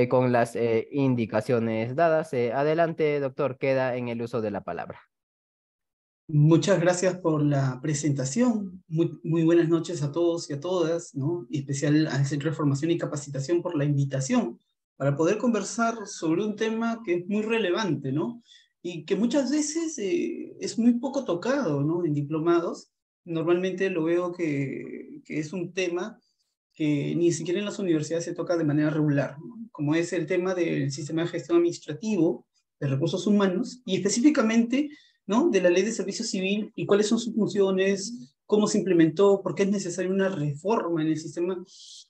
con las indicaciones dadas. Adelante, doctor, queda en el uso de la palabra. Muchas gracias por la presentación. Muy buenas noches a todos y a todas, ¿no? Y especial al Centro de Formación y Capacitación por la invitación para poder conversar sobre un tema que es muy relevante, ¿no? Y que muchas veces es muy poco tocado, ¿no? En diplomados. Normalmente lo veo que es un tema que ni siquiera en las universidades se toca de manera regular, ¿no? Como es el tema del sistema de gestión administrativo de recursos humanos y específicamente, ¿no? De la ley de servicio civil y cuáles son sus funciones, cómo se implementó, por qué es necesaria una reforma en el sistema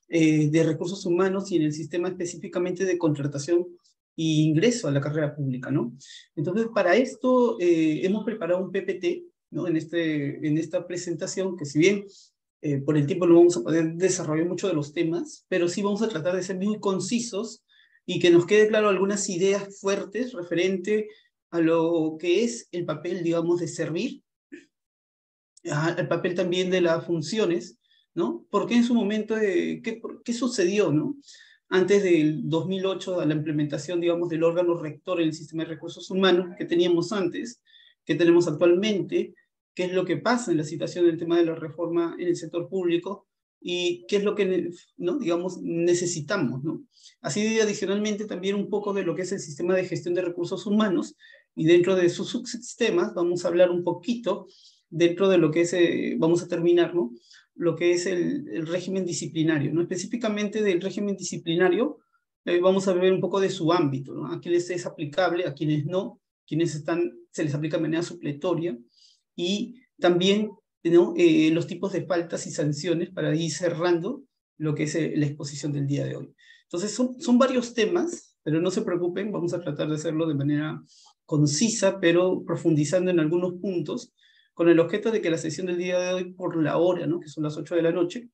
de recursos humanos y en el sistema específicamente de contratación e ingreso a la carrera pública, ¿no? Entonces, para esto hemos preparado un PPT, ¿no? En esta presentación, que si bien por el tiempo no vamos a poder desarrollar mucho de los temas, pero sí vamos a tratar de ser muy concisos y que nos quede claro algunas ideas fuertes referente a lo que es el papel, digamos, de servir, al papel también de las funciones, ¿no? Porque en su momento, ¿qué sucedió, no? Antes del 2008, a la implementación, digamos, del órgano rector en el sistema de recursos humanos que teníamos antes, que tenemos actualmente, qué es lo que pasa en la situación del tema de la reforma en el sector público y qué es lo que, ¿no? Digamos, necesitamos, ¿no? Así, adicionalmente, también un poco de lo que es el sistema de gestión de recursos humanos y dentro de sus subsistemas vamos a hablar un poquito dentro de lo que es, vamos a terminar, ¿no? Lo que es el régimen disciplinario, ¿no? Específicamente del régimen disciplinario, vamos a ver un poco de su ámbito, ¿no? A quienes es aplicable, a quienes no, quienes están, se les aplica de manera supletoria, y también, ¿no? Los tipos de faltas y sanciones para ir cerrando lo que es la exposición del día de hoy. Entonces, son varios temas, pero no se preocupen, vamos a tratar de hacerlo de manera concisa, pero profundizando en algunos puntos con el objeto de que la sesión del día de hoy, por la hora, ¿no? Que son las 8 de la noche,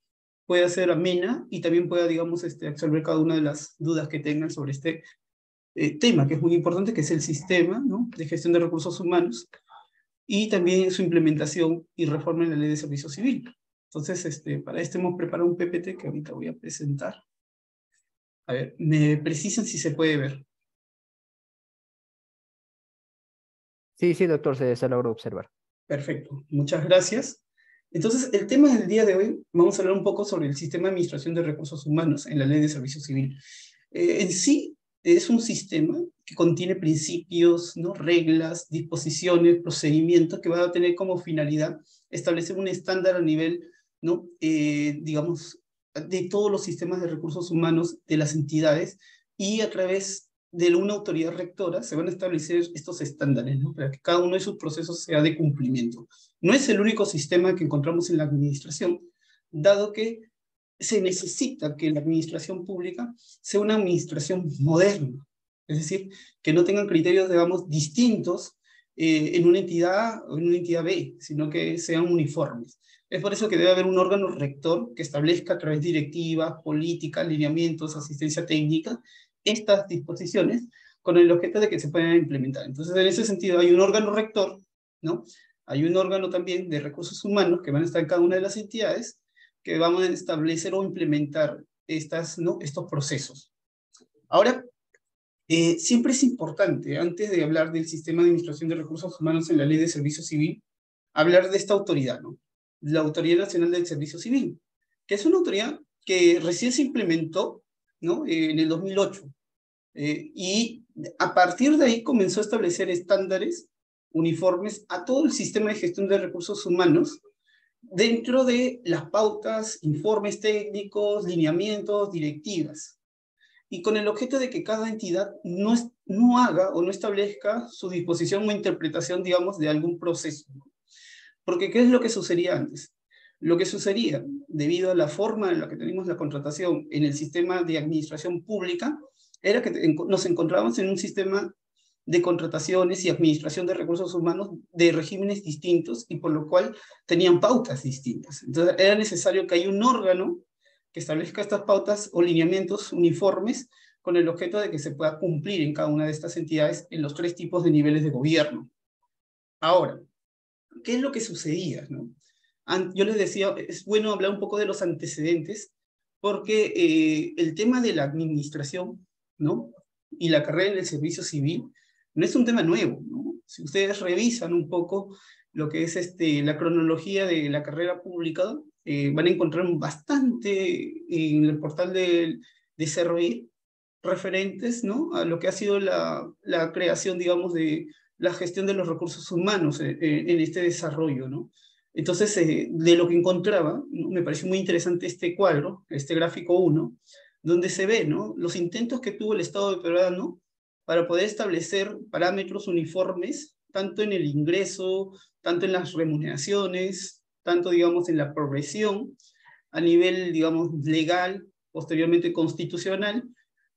pueda ser amena y también pueda, digamos, absorber cada una de las dudas que tengan sobre este tema, que es muy importante, que es el sistema, ¿no? De gestión de recursos humanos y también su implementación y reforma en la ley de servicio civil. Entonces, para esto hemos preparado un PPT que ahorita voy a presentar. A ver, me precisan si se puede ver. Sí, sí, doctor, se logró observar. Perfecto, muchas gracias. Entonces, el tema del día de hoy, vamos a hablar un poco sobre el sistema de administración de recursos humanos en la ley de servicio civil. En sí, es un sistema que contiene principios, ¿no? Reglas, disposiciones, procedimientos que van a tener como finalidad establecer un estándar a nivel, ¿no? Digamos, de todos los sistemas de recursos humanos de las entidades y a través de una autoridad rectora se van a establecer estos estándares, ¿no? Para que cada uno de sus procesos sea de cumplimiento. No es el único sistema que encontramos en la administración, dado que se necesita que la administración pública sea una administración moderna, es decir, que no tengan criterios, digamos, distintos en una entidad A o en una entidad B, sino que sean uniformes. Es por eso que debe haber un órgano rector que establezca a través de directivas, políticas, lineamientos, asistencia técnica, estas disposiciones con el objeto de que se puedan implementar. Entonces, en ese sentido, hay un órgano rector, ¿no? Hay un órgano también de recursos humanos que van a estar en cada una de las entidades que vamos a establecer o implementar ¿no? Estos procesos. Ahora, siempre es importante, antes de hablar del sistema de administración de recursos humanos en la ley de servicio civil, hablar de esta autoridad, ¿no? La Autoridad Nacional del Servicio Civil, que es una autoridad que recién se implementó, ¿no? En el 2008. Y a partir de ahí comenzó a establecer estándares uniformes a todo el sistema de gestión de recursos humanos dentro de las pautas, informes técnicos, lineamientos, directivas, y con el objeto de que cada entidad no haga o no establezca su disposición o interpretación, digamos, de algún proceso. Porque ¿qué es lo que sucedía antes? Lo que sucedía, debido a la forma en la que tenemos la contratación en el sistema de administración pública, era que nos encontrábamos en un sistema de contrataciones y administración de recursos humanos de regímenes distintos y por lo cual tenían pautas distintas. Entonces era necesario que haya un órgano que establezca estas pautas o lineamientos uniformes con el objeto de que se pueda cumplir en cada una de estas entidades en los tres tipos de niveles de gobierno. Ahora, ¿qué es lo que sucedía, no? Yo les decía, es bueno hablar un poco de los antecedentes, porque el tema de la administración ¿no? Y la carrera en el servicio civil no es un tema nuevo, ¿no? Si ustedes revisan un poco lo que es la cronología de la carrera pública, van a encontrar bastante en el portal de CRE referentes, ¿no? A lo que ha sido la creación, digamos, de la gestión de los recursos humanos en este desarrollo, ¿no? Entonces, de lo que encontraba, ¿no? Me pareció muy interesante este cuadro, este gráfico 1, donde se ve, ¿no? Los intentos que tuvo el Estado peruano para poder establecer parámetros uniformes, tanto en el ingreso, tanto en las remuneraciones, tanto, digamos, en la progresión, a nivel, digamos, legal, posteriormente constitucional,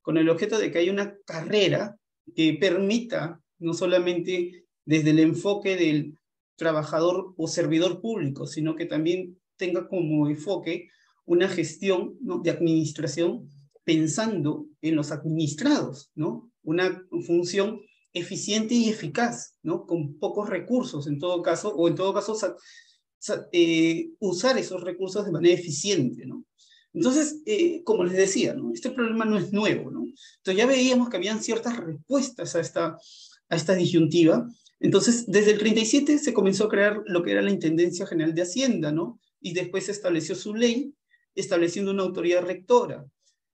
con el objeto de que haya una carrera que permita, no solamente desde el enfoque del trabajador o servidor público, sino que también tenga como enfoque una gestión, ¿no?, de administración pensando en los administrados, ¿no? Una función eficiente y eficaz, ¿no? Con pocos recursos en todo caso, o en todo caso usar esos recursos de manera eficiente, ¿no? Entonces, como les decía, ¿no? Este problema no es nuevo, ¿no? Entonces ya veíamos que habían ciertas respuestas a esta disyuntiva. Entonces, desde el 37 se comenzó a crear lo que era la Intendencia General de Hacienda, ¿no? Y después se estableció su ley, estableciendo una autoridad rectora.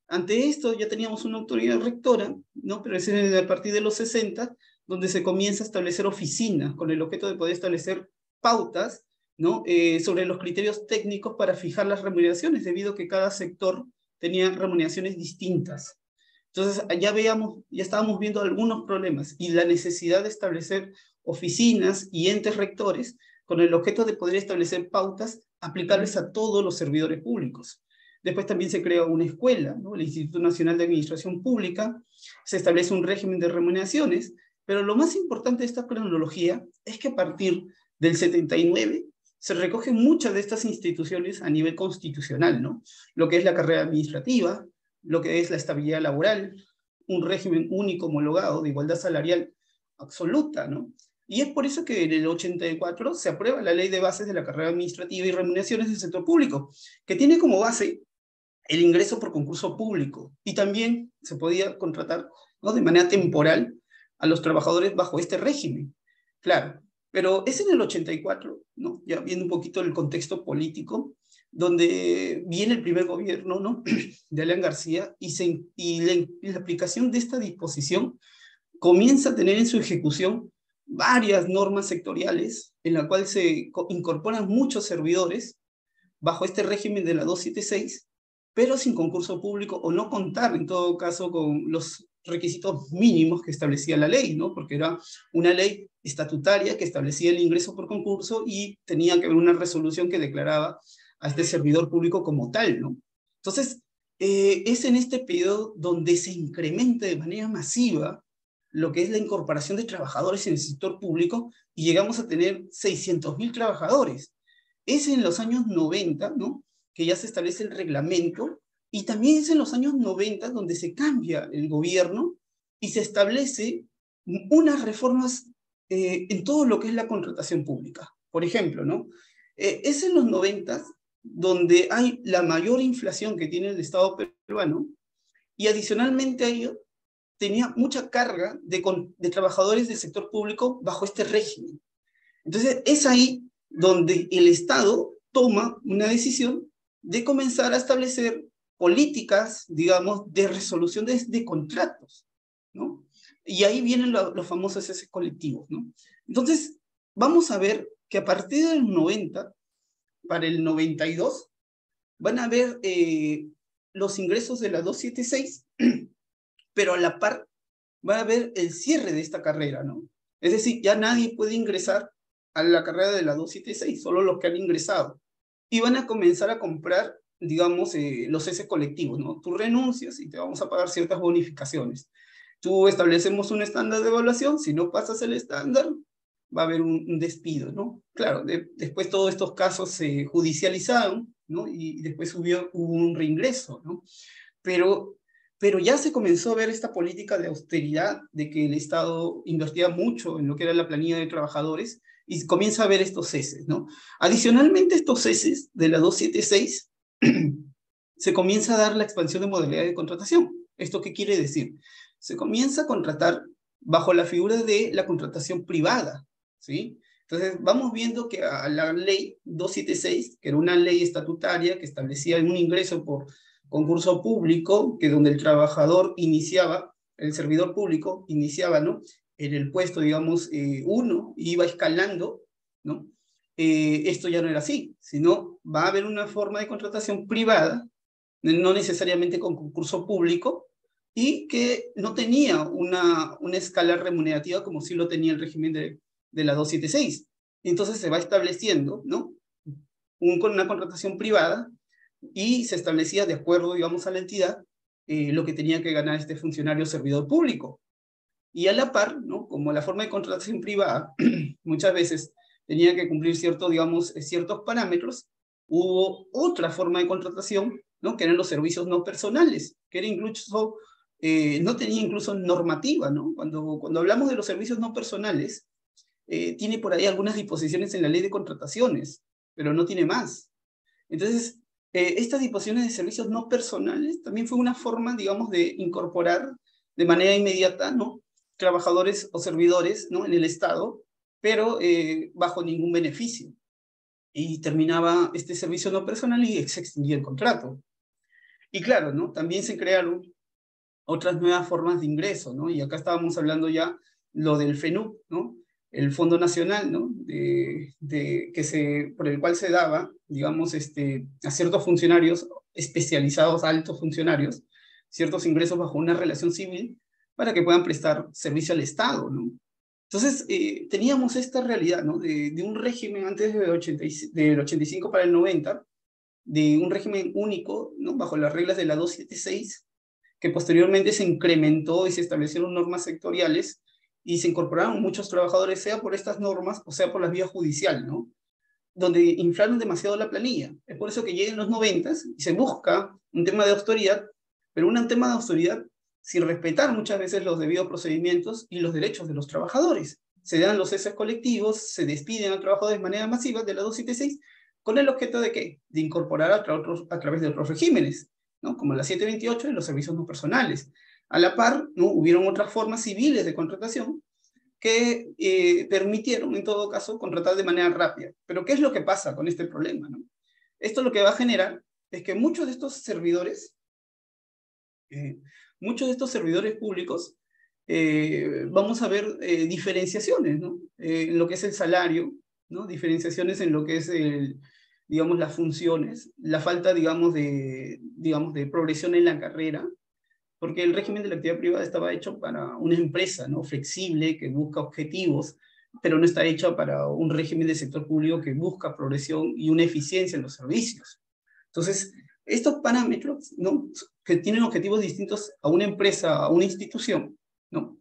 Ante esto ya teníamos una autoridad rectora, ¿no? Pero es a partir de los 60, donde se comienza a establecer oficinas con el objeto de poder establecer pautas, ¿no? Sobre los criterios técnicos para fijar las remuneraciones, debido a que cada sector tenía remuneraciones distintas. Entonces, ya estábamos viendo algunos problemas y la necesidad de establecer oficinas y entes rectores con el objeto de poder establecer pautas aplicables a todos los servidores públicos. Después también se crea una escuela, ¿no? El Instituto Nacional de Administración Pública, se establece un régimen de remuneraciones, pero lo más importante de esta cronología es que a partir del 79 se recogen muchas de estas instituciones a nivel constitucional, ¿no? Lo que es la carrera administrativa, lo que es la estabilidad laboral, un régimen único homologado de igualdad salarial absoluta, ¿no? Y es por eso que en el 84 se aprueba la Ley de Bases de la Carrera Administrativa y Remuneraciones del Sector Público, que tiene como base el ingreso por concurso público, y también se podía contratar, ¿no?, de manera temporal a los trabajadores bajo este régimen. Claro, pero es en el 84, ¿no?, ya viendo un poquito el contexto político, donde viene el primer gobierno, ¿no?, de Alan García, y la aplicación de esta disposición comienza a tener en su ejecución varias normas sectoriales, en la cual se incorporan muchos servidores bajo este régimen de la 276, pero sin concurso público, o no contar en todo caso con los requisitos mínimos que establecía la ley, ¿no? Porque era una ley estatutaria que establecía el ingreso por concurso y tenía que haber una resolución que declaraba a este servidor público como tal, ¿no? Entonces, es en este periodo donde se incrementa de manera masiva lo que es la incorporación de trabajadores en el sector público, y llegamos a tener 600.000 trabajadores. Es en los años 90, ¿no?, que ya se establece el reglamento, y también es en los años 90 donde se cambia el gobierno y se establece unas reformas en todo lo que es la contratación pública. Por ejemplo, ¿no?, es en los 90 donde hay la mayor inflación que tiene el Estado peruano, y adicionalmente a ello tenía mucha carga de trabajadores del sector público bajo este régimen. Entonces es ahí donde el Estado toma una decisión de comenzar a establecer políticas, digamos, de resolución de contratos, ¿no? Y ahí vienen los famosos S colectivos, ¿no? Entonces, vamos a ver que a partir del 90, para el 92, van a ver los ingresos de la 276, pero a la par va a haber el cierre de esta carrera, ¿no? Es decir, ya nadie puede ingresar a la carrera de la 276, solo los que han ingresado. Y van a comenzar a comprar, digamos, los S colectivos, ¿no? Tú renuncias y te vamos a pagar ciertas bonificaciones. Tú establecemos un estándar de evaluación, si no pasas el estándar, va a haber un despido, ¿no? Claro, después todos estos casos se judicializaron, ¿no? Y después hubo un reingreso, ¿no? Pero ya se comenzó a ver esta política de austeridad, de que el Estado invertía mucho en lo que era la planilla de trabajadores, y comienza a ver estos ceses, ¿no? Adicionalmente, estos ceses de la 276, se comienza a dar la expansión de modalidad de contratación. ¿Esto qué quiere decir? Se comienza a contratar bajo la figura de la contratación privada, ¿sí? Entonces, vamos viendo que a la ley 276, que era una ley estatutaria que establecía un ingreso por concurso público, que donde el trabajador iniciaba, el servidor público iniciaba, ¿no?, en el puesto, digamos, 1, iba escalando, ¿no? Esto ya no era así, sino va a haber una forma de contratación privada, no necesariamente con concurso público, y que no tenía una escala remunerativa como sí lo tenía el régimen de la 276. Entonces se va estableciendo, ¿no?, con una contratación privada, y se establecía de acuerdo, digamos, a la entidad, lo que tenía que ganar este funcionario servidor público. Y a la par, ¿no?, como la forma de contratación privada muchas veces tenía que cumplir digamos, ciertos parámetros, hubo otra forma de contratación, ¿no?, que eran los servicios no personales, que era incluso, no tenía incluso normativa, ¿no? Cuando hablamos de los servicios no personales, tiene por ahí algunas disposiciones en la ley de contrataciones, pero no tiene más. Entonces, estas disposiciones de servicios no personales también fue una forma, digamos, de incorporar de manera inmediata, ¿no?, trabajadores o servidores, ¿no?, en el Estado, pero bajo ningún beneficio. Y terminaba este servicio no personal y se extinguía el contrato. Y claro, ¿no?, también se crearon otras nuevas formas de ingreso, ¿no? Y acá estábamos hablando ya lo del FENUC, ¿no?, el Fondo Nacional, ¿no?, por el cual se daba, digamos, a ciertos funcionarios especializados, altos funcionarios, ciertos ingresos bajo una relación civil para que puedan prestar servicio al Estado, ¿no? Entonces, teníamos esta realidad, ¿no?, de un régimen antes del 85 para el 90, de un régimen único, ¿no?, bajo las reglas de la 276, que posteriormente se incrementó y se establecieron normas sectoriales y se incorporaron muchos trabajadores, sea por estas normas o sea por las vías judiciales, ¿no?, donde inflaron demasiado la planilla. Es por eso que llegan los 90 y se busca un tema de austeridad, pero un tema de austeridad sin respetar muchas veces los debidos procedimientos y los derechos de los trabajadores. Se dan los ceses colectivos, se despiden a trabajadores de manera masiva de la 276, con el objeto de ¿qué? De incorporar a través de otros regímenes, ¿no?, como la 728 y los servicios no personales. A la par, ¿no?, hubieron otras formas civiles de contratación que permitieron, en todo caso, contratar de manera rápida. Pero ¿qué es lo que pasa con este problema, no? Esto lo que va a generar es que muchos de estos servidores públicos, vamos a ver diferenciaciones, ¿no?, en lo que es el salario, ¿no?, diferenciaciones en lo que es, digamos, las funciones, la falta, digamos, de progresión en la carrera, porque el régimen de la actividad privada estaba hecho para una empresa, ¿no?, flexible, que busca objetivos, pero no está hecha para un régimen de sector público que busca progresión y una eficiencia en los servicios. Entonces, estos parámetros, ¿no?, que tienen objetivos distintos a una empresa, a una institución, ¿no?,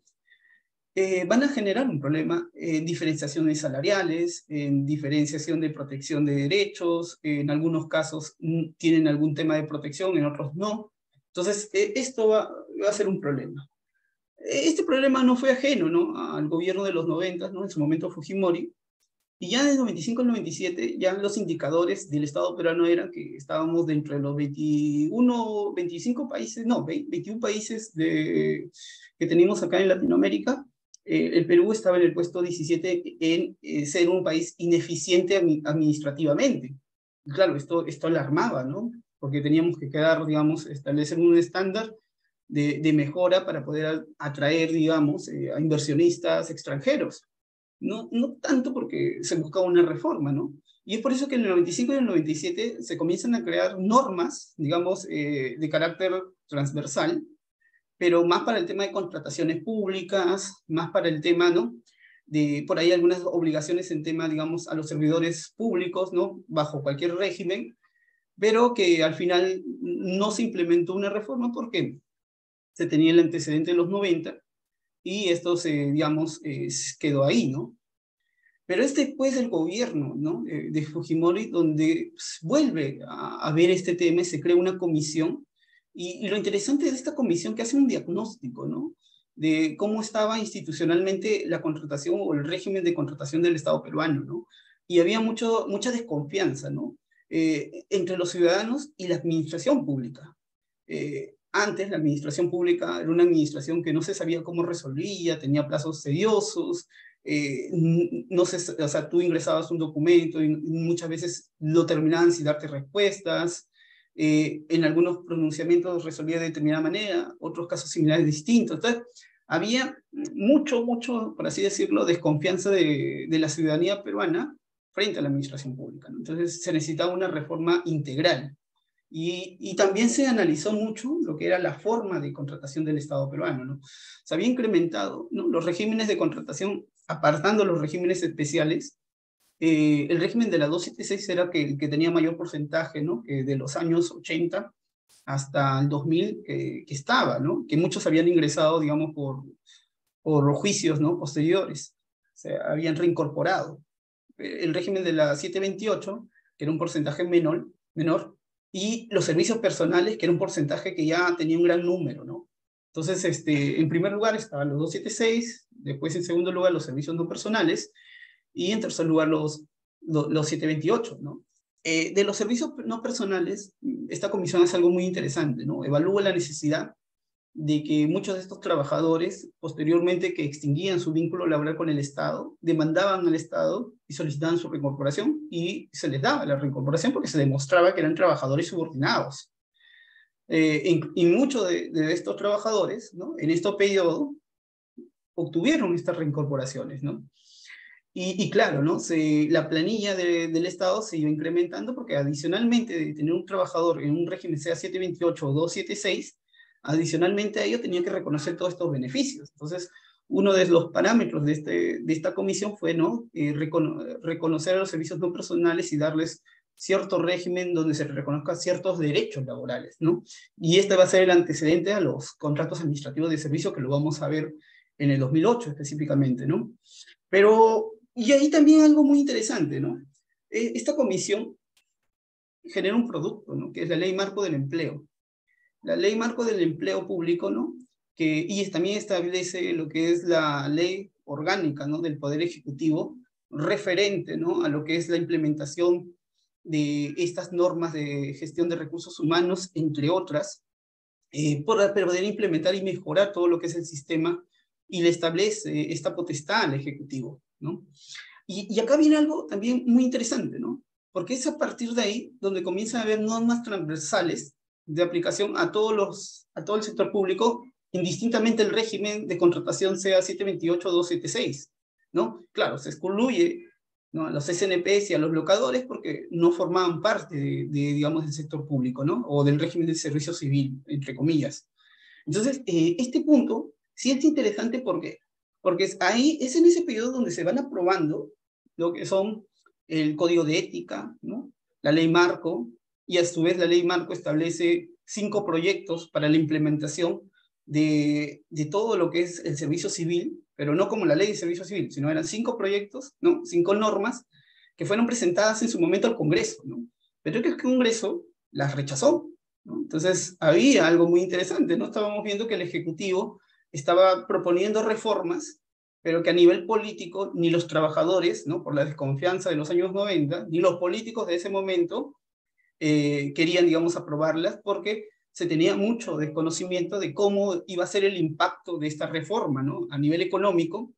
van a generar un problema en diferenciaciones salariales, en diferenciación de protección de derechos, en algunos casos tienen algún tema de protección, en otros no. Entonces, esto va a ser un problema. Este problema no fue ajeno, ¿no?, al gobierno de los 90, ¿no?, en su momento Fujimori, y ya desde 95 al 97, ya los indicadores del Estado peruano eran que estábamos dentro de los 21, 25 países, no, 21 países que tenemos acá en Latinoamérica. El Perú estaba en el puesto 17 en ser un país ineficiente administrativamente. Y claro, esto alarmaba, ¿no?, porque teníamos que digamos, establecer un estándar de mejora para poder atraer, digamos, a inversionistas extranjeros. No tanto porque se buscaba una reforma, ¿no? Y es por eso que en el 95 y en el 97 se comienzan a crear normas, digamos, de carácter transversal, pero más para el tema de contrataciones públicas, más para el tema, ¿no?, de por ahí algunas obligaciones en tema, digamos, a los servidores públicos, ¿no?, bajo cualquier régimen, pero que al final no se implementó una reforma porque se tenía el antecedente de los 90 y esto digamos, quedó ahí, ¿no? Pero es después del gobierno, ¿no?, de Fujimori, donde pues, vuelve a ver este tema, se crea una comisión, y lo interesante de esta comisión que hace un diagnóstico, ¿no?, de cómo estaba institucionalmente la contratación o el régimen de contratación del Estado peruano, ¿no? Y había mucha desconfianza, ¿no?, entre los ciudadanos y la administración pública. antes la administración pública era una administración que no se sabía cómo resolvía, tenía plazos tediosos, no sé, o sea, tú ingresabas un documento y muchas veces lo terminaban sin darte respuestas, en algunos pronunciamientos resolvía de determinada manera, otros casos similares distintos. Entonces, había mucho, por así decirlo, desconfianza de la ciudadanía peruana frente a la administración pública, ¿no? Entonces, se necesitaba una reforma integral. Y también se analizó mucho lo que era la forma de contratación del Estado peruano, ¿no? Se había incrementado, ¿no?, los regímenes de contratación, apartando los regímenes especiales. El régimen de la 276 era el que tenía mayor porcentaje, ¿no?, que de los años 80 hasta el 2000 que estaba, ¿no?, que muchos habían ingresado, digamos, por juicios, ¿no?, posteriores, o sea, habían reincorporado. El régimen de la 728, que era un porcentaje menor, y los servicios personales, que era un porcentaje que ya tenía un gran número, ¿no? Entonces, en primer lugar estaban los 276, después en segundo lugar los servicios no personales, y en tercer lugar los 728, ¿no? De los servicios no personales, esta comisión hace algo muy interesante, ¿no? Evalúa la necesidad de que muchos de estos trabajadores, posteriormente que extinguían su vínculo laboral con el Estado, demandaban al Estado y solicitaban su reincorporación, y se les daba la reincorporación porque se demostraba que eran trabajadores subordinados. Y muchos de estos trabajadores, ¿no?, en este periodo obtuvieron estas reincorporaciones, ¿no? Y claro, ¿no?, la planilla del Estado se iba incrementando porque adicionalmente de tener un trabajador en un régimen sea 728 o 276, adicionalmente a ello tenía que reconocer todos estos beneficios. Entonces, uno de los parámetros de esta comisión fue, ¿no?, reconocer a los servicios no personales y darles cierto régimen donde se reconozcan ciertos derechos laborales, ¿no? Y este va a ser el antecedente a los contratos administrativos de servicio, que lo vamos a ver en el 2008 específicamente, ¿no? Pero, y ahí también algo muy interesante, ¿no? Esta comisión genera un producto, ¿no?, que es la Ley Marco del Empleo. La Ley Marco del Empleo Público, ¿no?, y también establece lo que es la ley orgánica, ¿no?, del Poder Ejecutivo, referente, ¿no?, a lo que es la implementación de estas normas de gestión de recursos humanos, entre otras, para poder implementar y mejorar todo lo que es el sistema, y le establece esta potestad al Ejecutivo, ¿no? Y acá viene algo también muy interesante, ¿no? Porque es a partir de ahí donde comienzan a haber normas transversales de aplicación a todo el sector público, indistintamente el régimen de contratación sea 728 o 276, ¿no? Claro, se excluye, ¿no?, a los SNPs y a los locadores porque no formaban parte digamos, del sector público, ¿no?, o del régimen del servicio civil, entre comillas. Entonces, este punto sí es interesante porque es en ese periodo donde se van aprobando lo que son el código de ética, ¿no?, la ley marco, y a su vez la ley marco establece 5 proyectos para la implementación de todo lo que es el servicio civil, pero no como la ley de servicio civil, sino eran 5 proyectos, ¿no?, 5 normas que fueron presentadas en su momento al Congreso, ¿no? Pero que el Congreso las rechazó, ¿no? Entonces había algo muy interesante, ¿no? Estábamos viendo que el Ejecutivo estaba proponiendo reformas, pero que a nivel político ni los trabajadores, ¿no?, por la desconfianza de los años 90, ni los políticos de ese momento querían, digamos, aprobarlas, porque se tenía mucho desconocimiento de cómo iba a ser el impacto de esta reforma, ¿no?, a nivel económico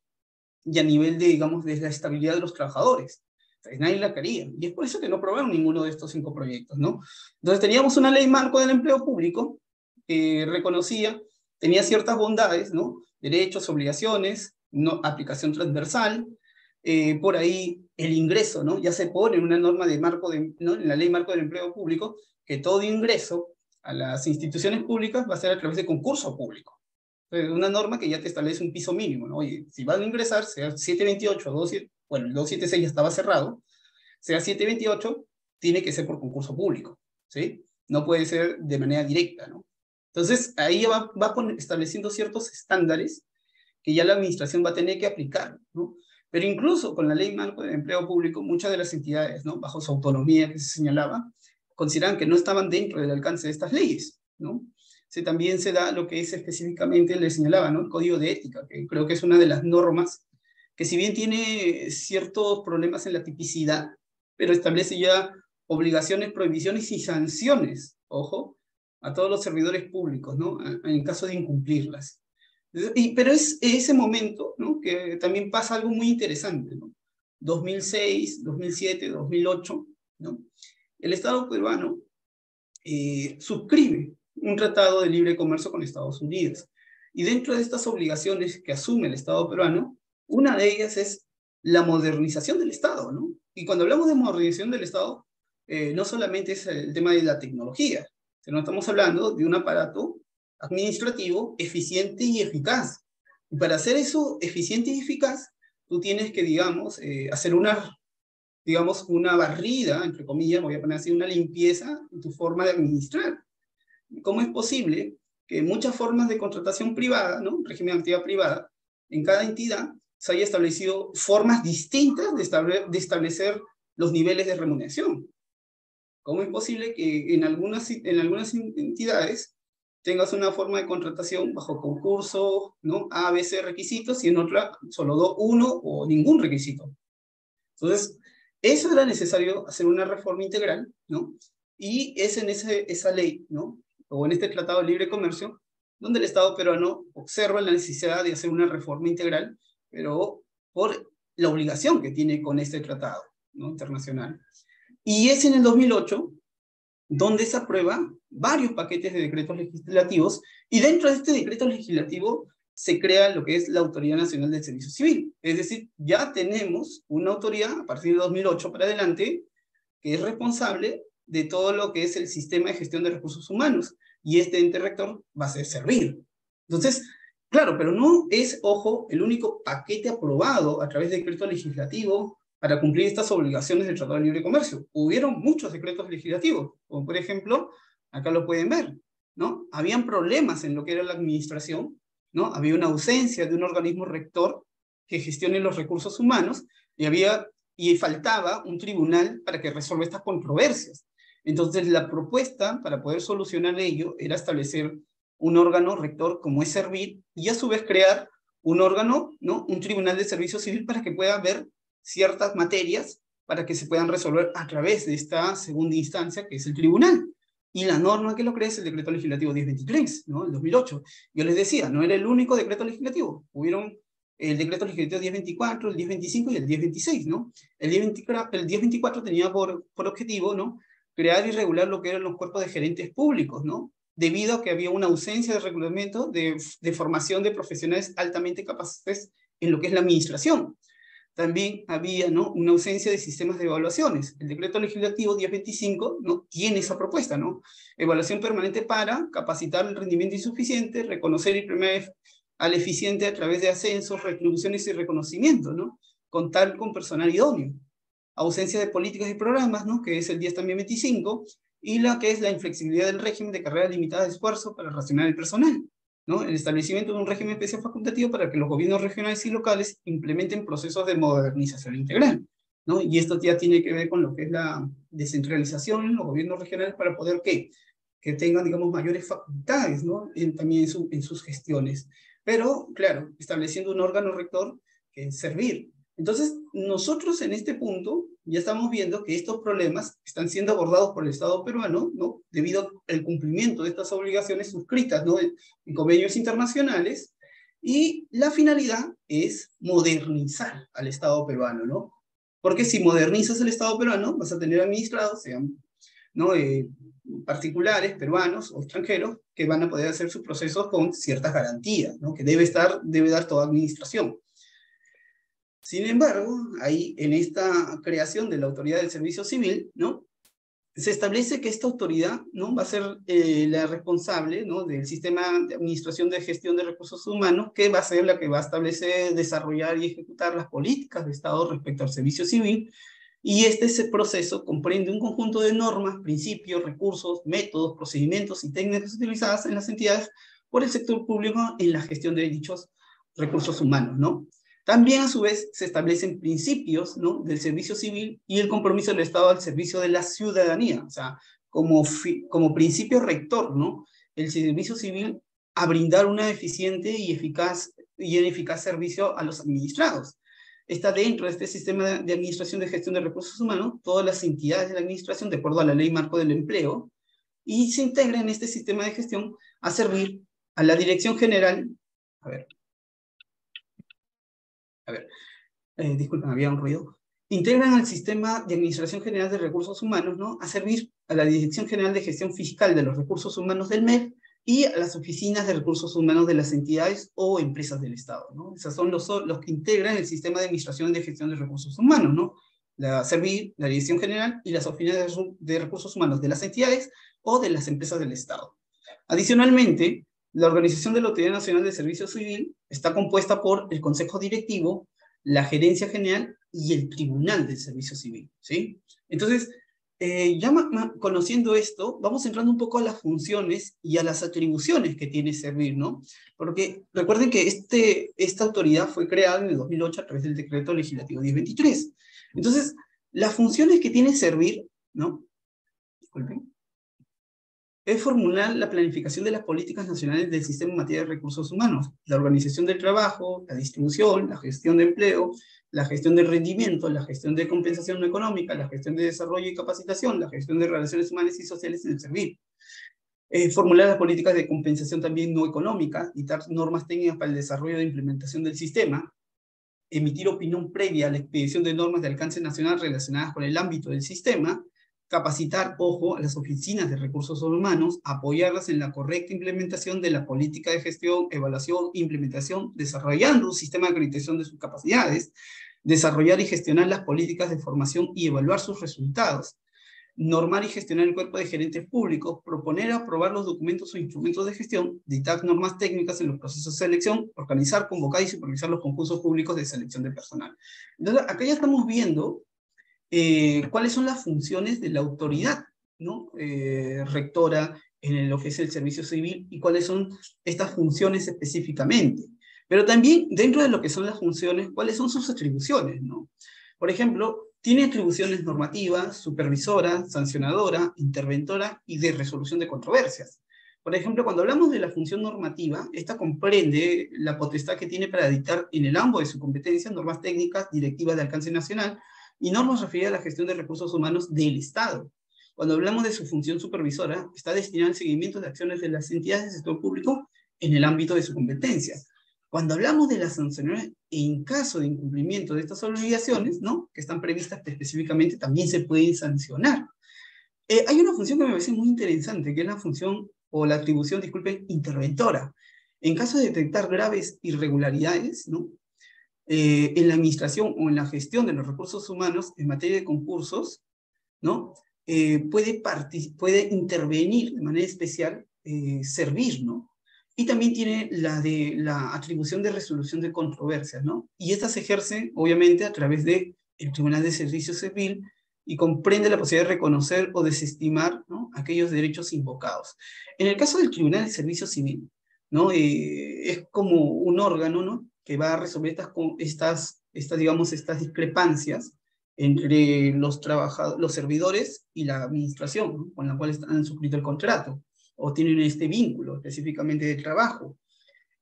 y a nivel de, digamos, de la estabilidad de los trabajadores. Entonces, nadie la quería. Y es por eso que no aprobaron ninguno de estos 5 proyectos, ¿no? Entonces teníamos una ley marco del empleo público que reconocía, tenía ciertas bondades, ¿no?, derechos, obligaciones, no, aplicación transversal, por ahí el ingreso, ¿no?, ya se pone en una norma de marco, ¿no?, en la ley marco del empleo público, que todo ingreso a las instituciones públicas va a ser a través de concurso público. Una norma que ya te establece un piso mínimo, ¿no? Oye, si van a ingresar, sea 728 o 27, bueno, el 276 ya estaba cerrado, sea 728, tiene que ser por concurso público, ¿sí? No puede ser de manera directa, ¿no? Entonces, ahí va estableciendo ciertos estándares que ya la administración va a tener que aplicar, ¿no? Pero incluso con la ley marco de empleo público, muchas de las entidades, ¿no?, bajo su autonomía que se señalaba, consideran que no estaban dentro del alcance de estas leyes, ¿no? También se da lo que es específicamente, le señalaba, ¿no?, el código de ética, que creo que es una de las normas que, si bien tiene ciertos problemas en la tipicidad, pero establece ya obligaciones, prohibiciones y sanciones, ojo, a todos los servidores públicos, ¿no? En caso de incumplirlas. Pero es ese momento, ¿no? Que también pasa algo muy interesante, ¿no? 2006, 2007, 2008, ¿no? El Estado peruano suscribe un tratado de libre comercio con Estados Unidos. Y dentro de estas obligaciones que asume el Estado peruano, una de ellas es la modernización del Estado, ¿no? Y cuando hablamos de modernización del Estado, no solamente es el tema de la tecnología, sino estamos hablando de un aparato administrativo eficiente y eficaz. Y para hacer eso eficiente y eficaz, tú tienes que, digamos, hacer una barrida, entre comillas, voy a poner así, una limpieza en tu forma de administrar. ¿Cómo es posible que muchas formas de contratación privada, ¿no? Régimen de actividad privada, en cada entidad se haya establecido formas distintas de establecer los niveles de remuneración? ¿Cómo es posible que en algunas entidades tengas una forma de contratación bajo concurso, ¿no? A, B, C requisitos, y en otra solo uno o ningún requisito? Entonces, eso era necesario hacer una reforma integral, ¿no? Y es en esa ley, ¿no? O en este Tratado de Libre Comercio, donde el Estado peruano observa la necesidad de hacer una reforma integral, pero por la obligación que tiene con este tratado, ¿no? Internacional. Y es en el 2008 donde se aprueban varios paquetes de decretos legislativos, y dentro de este decreto legislativo se crea lo que es la Autoridad Nacional del Servicio Civil. Es decir, ya tenemos una autoridad a partir de 2008 para adelante que es responsable de todo lo que es el sistema de gestión de recursos humanos, y este ente rector va a ser Servir. Entonces, claro, pero no es, ojo, el único paquete aprobado a través de decreto legislativo para cumplir estas obligaciones del Tratado de Libre Comercio. Hubieron muchos decretos legislativos, como por ejemplo, acá lo pueden ver, ¿no? Habían problemas en lo que era la administración, ¿no? Había una ausencia de un organismo rector que gestione los recursos humanos, y faltaba un tribunal para que resuelva estas controversias. Entonces, la propuesta para poder solucionar ello era establecer un órgano rector como es Servir, y a su vez crear un órgano, ¿no? Un tribunal de servicio civil para que pueda ver ciertas materias para que se puedan resolver a través de esta segunda instancia que es el tribunal. Y la norma que lo crea es el decreto legislativo 1023, ¿no? El 2008. Yo les decía, no era el único decreto legislativo. Hubieron el decreto legislativo 1024, el 1025 y el 1026, ¿no? El 1024 tenía por objetivo, ¿no? Crear y regular lo que eran los cuerpos de gerentes públicos, ¿no? Debido a que había una ausencia de reglamento de formación de profesionales altamente capaces en lo que es la administración. También había, ¿no? Una ausencia de sistemas de evaluaciones. El decreto legislativo 1025, ¿no? Tiene esa propuesta, ¿no? Evaluación permanente para capacitar el rendimiento insuficiente, reconocer y premiar al eficiente a través de ascensos, retribuciones y reconocimiento, ¿no? Contar con personal idóneo. Ausencia de políticas y programas, ¿no? Que es el 10 también 25, y la que es la inflexibilidad del régimen de carrera limitada de esfuerzo para racionar el personal, ¿no? El establecimiento de un régimen especial facultativo para que los gobiernos regionales y locales implementen procesos de modernización integral, ¿no? Y esto ya tiene que ver con lo que es la descentralización en los gobiernos regionales para poder que tengan, digamos, mayores facultades, ¿no? También en sus gestiones. Pero, claro, estableciendo un órgano rector que es Servir. Entonces, nosotros en este punto ya estamos viendo que estos problemas están siendo abordados por el Estado peruano, ¿no? Debido al cumplimiento de estas obligaciones suscritas, ¿no? En convenios internacionales, y la finalidad es modernizar al Estado peruano, ¿no? Porque si modernizas el Estado peruano, vas a tener administrados, sean, ¿no? Particulares, peruanos o extranjeros, que van a poder hacer sus procesos con ciertas garantías, ¿no? Que debe dar toda administración. Sin embargo, ahí en esta creación de la Autoridad del Servicio Civil, ¿no? Se establece que esta autoridad, ¿no? Va a ser la responsable, ¿no? Del sistema de administración de gestión de recursos humanos, que va a ser la que va a establecer, desarrollar y ejecutar las políticas de Estado respecto al servicio civil. Y ese proceso comprende un conjunto de normas, principios, recursos, métodos, procedimientos y técnicas utilizadas en las entidades por el sector público en la gestión de dichos recursos humanos, ¿no? También, a su vez, se establecen principios, ¿no? Del servicio civil y el compromiso del Estado al servicio de la ciudadanía, o sea, como principio rector, ¿no? El servicio civil a brindar una eficiente y eficaz servicio a los administrados. Está dentro de este sistema de administración de gestión de recursos humanos todas las entidades de la administración, de acuerdo a la Ley Marco del Empleo, y se integra en este sistema de gestión a servir a la Dirección General, disculpen, había un ruido, integran al Sistema de Administración General de Recursos Humanos, ¿no?, a servir a la Dirección General de Gestión Fiscal de los Recursos Humanos del MEF y a las oficinas de recursos humanos de las entidades o empresas del Estado, ¿no? Esos son los que integran el Sistema de Administración de Gestión de Recursos Humanos, ¿no? La Servir, la Dirección General y las oficinas de recursos humanos de las entidades o de las empresas del Estado. Adicionalmente, la Organización de la Autoridad Nacional de Servicio Civil está compuesta por el Consejo Directivo, la Gerencia General y el Tribunal del Servicio Civil, ¿sí? Entonces, ya conociendo esto, vamos entrando un poco a las funciones y a las atribuciones que tiene Servir, ¿no? Porque recuerden que esta autoridad fue creada en el 2008 a través del Decreto Legislativo 1023. Entonces, las funciones que tiene Servir, ¿no?, disculpen, es formular la planificación de las políticas nacionales del sistema en materia de recursos humanos, la organización del trabajo, la distribución, la gestión de empleo, la gestión de rendimiento, la gestión de compensación no económica, la gestión de desarrollo y capacitación, la gestión de relaciones humanas y sociales en el Servir. Formular las políticas de compensación también no económica, dictar normas técnicas para el desarrollo e implementación del sistema, emitir opinión previa a la expedición de normas de alcance nacional relacionadas con el ámbito del sistema, capacitar, ojo, a las oficinas de recursos humanos, apoyarlas en la correcta implementación de la política de gestión, evaluación e implementación, desarrollando un sistema de acreditación de sus capacidades, desarrollar y gestionar las políticas de formación y evaluar sus resultados, normar y gestionar el cuerpo de gerentes públicos, proponer y aprobar los documentos o instrumentos de gestión, dictar normas técnicas en los procesos de selección, organizar, convocar y supervisar los concursos públicos de selección de personal. Entonces, acá ya estamos viendo cuáles son las funciones de la autoridad, ¿no?, rectora en lo que es el servicio civil y cuáles son estas funciones específicamente. Pero también dentro de lo que son las funciones, cuáles son sus atribuciones, ¿no? Por ejemplo, tiene atribuciones normativas, supervisora, sancionadora, interventora y de resolución de controversias. Por ejemplo, cuando hablamos de la función normativa, esta comprende la potestad que tiene para dictar en el ámbito de su competencia normas técnicas, directivas de alcance nacional, y normas referidas a la gestión de recursos humanos del Estado. Cuando hablamos de su función supervisora, está destinada al seguimiento de acciones de las entidades del sector público en el ámbito de su competencia. Cuando hablamos de las sanciones, en caso de incumplimiento de estas obligaciones, ¿no?, que están previstas específicamente, también se pueden sancionar. Hay una función que me parece muy interesante, que es la función, o la atribución, disculpen, interventora. En caso de detectar graves irregularidades, ¿no?, en la administración o en la gestión de los recursos humanos en materia de concursos, ¿no?, puede intervenir de manera especial, Servir, ¿no? Y también tiene la atribución de resolución de controversias, ¿no? Y esta se ejerce, obviamente, a través del Tribunal de Servicio Civil y comprende la posibilidad de reconocer o desestimar, ¿no?, aquellos derechos invocados. En el caso del Tribunal de Servicio Civil, ¿no?, es como un órgano, ¿no?, que va a resolver estas discrepancias entre los servidores y la administración, ¿no?, con la cual han suscrito el contrato, o tienen este vínculo específicamente de trabajo.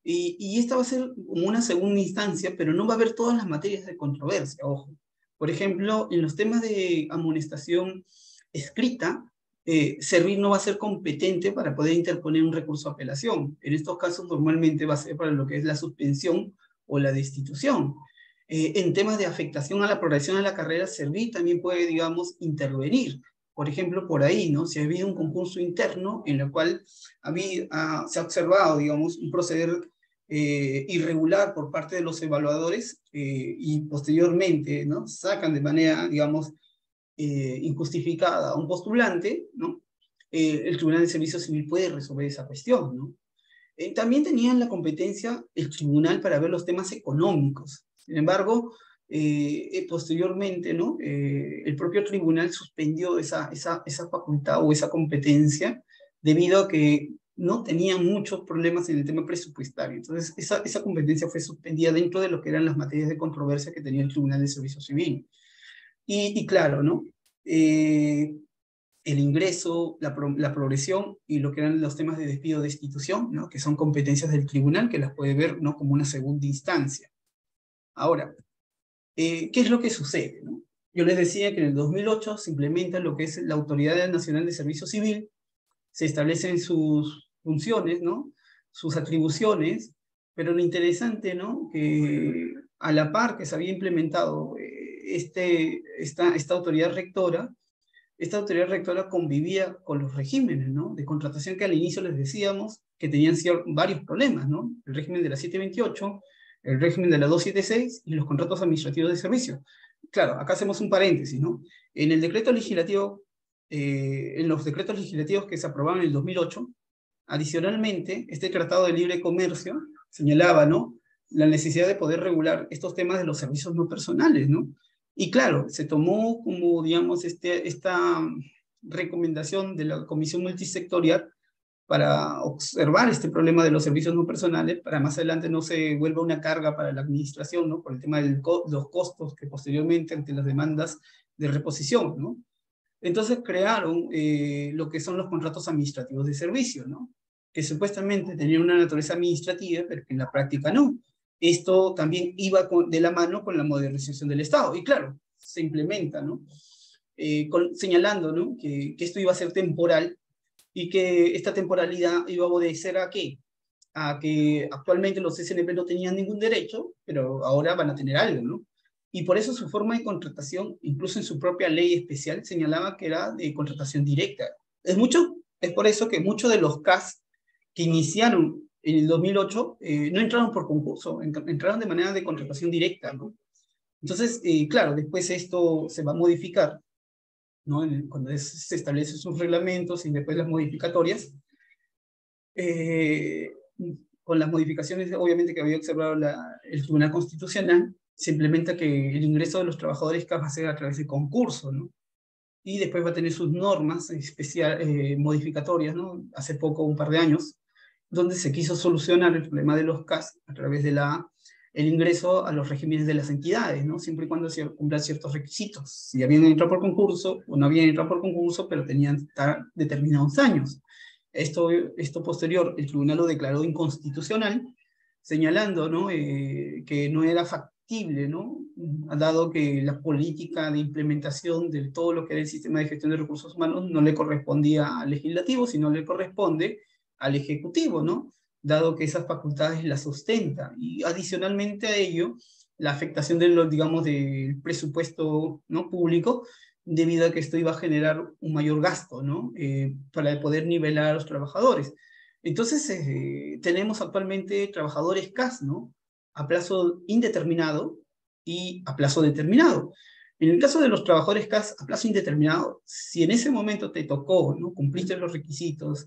Y esta va a ser como una segunda instancia, pero no va a haber todas las materias de controversia, ojo. Por ejemplo, en los temas de amonestación escrita, Servir no va a ser competente para poder interponer un recurso de apelación. En estos casos normalmente va a ser para lo que es la suspensión o la destitución. En temas de afectación a la progresión de la carrera, Servir también puede, digamos, intervenir. Por ejemplo, por ahí, ¿no?, si ha habido un concurso interno en el cual se ha observado, digamos, un proceder irregular por parte de los evaluadores, y posteriormente, ¿no?, sacan de manera, digamos, injustificada a un postulante, ¿no?, el Tribunal de Servicio Civil puede resolver esa cuestión, ¿no? También tenían la competencia el tribunal para ver los temas económicos. Sin embargo, posteriormente, ¿no?, el propio tribunal suspendió esa facultad o esa competencia debido a que no tenían muchos problemas en el tema presupuestario. Entonces, esa competencia fue suspendida dentro de lo que eran las materias de controversia que tenía el Tribunal de Servicio Civil. Y claro, ¿no?, el ingreso, la progresión y lo que eran los temas de despido de destitución, ¿no?, que son competencias del tribunal, que las puede ver, ¿no?, como una segunda instancia. Ahora, ¿qué es lo que sucede, ¿no? Yo les decía que en el 2008 se implementa lo que es la Autoridad Nacional de Servicio Civil, se establecen sus funciones, ¿no? Sus atribuciones, pero lo interesante, ¿no? Que a la par que se había implementado esta autoridad rectora convivía con los regímenes, ¿no? De contratación que al inicio les decíamos que tenían varios problemas, ¿no? El régimen de la 728, el régimen de la 276 y los contratos administrativos de servicio. Claro, acá hacemos un paréntesis, ¿no? En el decreto legislativo, en los decretos legislativos que se aprobaron en el 2008, adicionalmente, este Tratado de Libre Comercio señalaba, ¿no? La necesidad de poder regular estos temas de los servicios no personales, ¿no? Y claro, se tomó como, digamos, esta recomendación de la Comisión Multisectorial para observar este problema de los servicios no personales, para más adelante no se vuelva una carga para la administración, ¿no? Por el tema de los costos que posteriormente ante las demandas de reposición, ¿no? Entonces crearon lo que son los contratos administrativos de servicio, ¿no? Que supuestamente tenían una naturaleza administrativa, pero que en la práctica no. Esto también iba de la mano con la modernización del Estado. Y claro, se implementa, ¿no? Señalando, ¿no? Que esto iba a ser temporal y que esta temporalidad iba a obedecer ¿a qué? A que actualmente los SNP no tenían ningún derecho, pero ahora van a tener algo, ¿no? Y por eso su forma de contratación, incluso en su propia ley especial, señalaba que era de contratación directa. Es por eso que muchos de los CAS que iniciaron en el 2008 no entraron por concurso, entraron de manera de contratación directa, ¿no? Entonces, claro, después esto se va a modificar, ¿no? Cuando se establecen sus reglamentos y después las modificatorias, con las modificaciones, obviamente, que había observado el Tribunal Constitucional, se implementa que el ingreso de los trabajadores CAS va a ser a través de concurso, ¿no? Y después va a tener sus normas modificatorias, ¿no? Hace poco, un par de años, donde se quiso solucionar el problema de los CAS a través de el ingreso a los regímenes de las entidades, ¿no? Siempre y cuando se cumplan ciertos requisitos. Si habían entrado por concurso o no habían entrado por concurso, pero tenían que estar determinados años. Esto posterior, el tribunal lo declaró inconstitucional, señalando, ¿no? Que no era factible, ¿no? Dado que la política de implementación de todo lo que era el sistema de gestión de recursos humanos no le correspondía al legislativo, sino le corresponde al ejecutivo, ¿no? Dado que esas facultades las ostenta. Y adicionalmente a ello, la afectación digamos, del presupuesto, ¿no? Público, debido a que esto iba a generar un mayor gasto, ¿no? Para poder nivelar a los trabajadores. Entonces, tenemos actualmente trabajadores CAS, ¿no? A plazo indeterminado y a plazo determinado. En el caso de los trabajadores CAS a plazo indeterminado, si en ese momento te tocó, ¿no? Cumpliste los requisitos,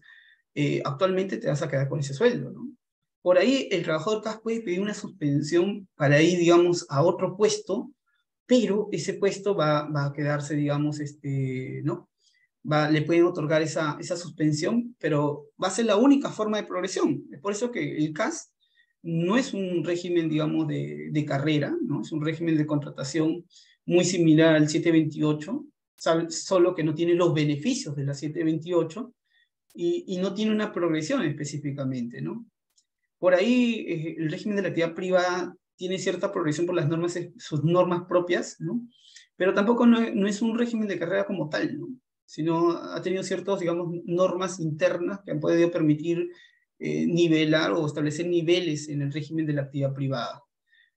actualmente te vas a quedar con ese sueldo, ¿no? Por ahí el trabajador CAS puede pedir una suspensión para ir, digamos, a otro puesto, pero ese puesto va a quedarse, digamos, ¿no? Le pueden otorgar esa suspensión, pero va a ser la única forma de progresión. Es por eso que el CAS no es un régimen, digamos, de carrera, ¿no? Es un régimen de contratación muy similar al 728, solo que no tiene los beneficios de la 728 y no tiene una progresión específicamente, ¿no? Por ahí el régimen de la actividad privada tiene cierta progresión por sus normas propias, ¿no? Pero tampoco no es un régimen de carrera como tal, ¿no? Sino ha tenido ciertas, digamos, normas internas que han podido permitir nivelar o establecer niveles en el régimen de la actividad privada.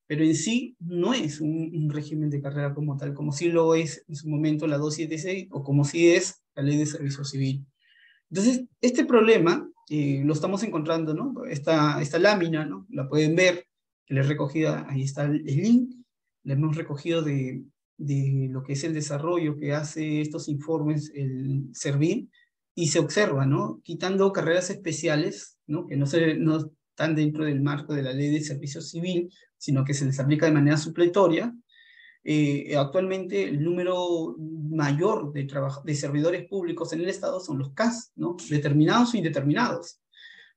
Pero en sí no es un régimen de carrera como tal, como sí lo es en su momento la 276 o como sí es la Ley de Servicio Civil. Entonces, este problema lo estamos encontrando, ¿no? Esta lámina, ¿no? La pueden ver, que le he recogido, ahí está el link, le hemos recogido de lo que es el desarrollo que hace estos informes el Servil, y se observa, ¿no? Quitando carreras especiales, ¿no? Que no están dentro del marco de la Ley de Servicio Civil, sino que se les aplica de manera supletoria. Actualmente el número mayor de servidores públicos en el Estado son los CAS, ¿no? Determinados o indeterminados.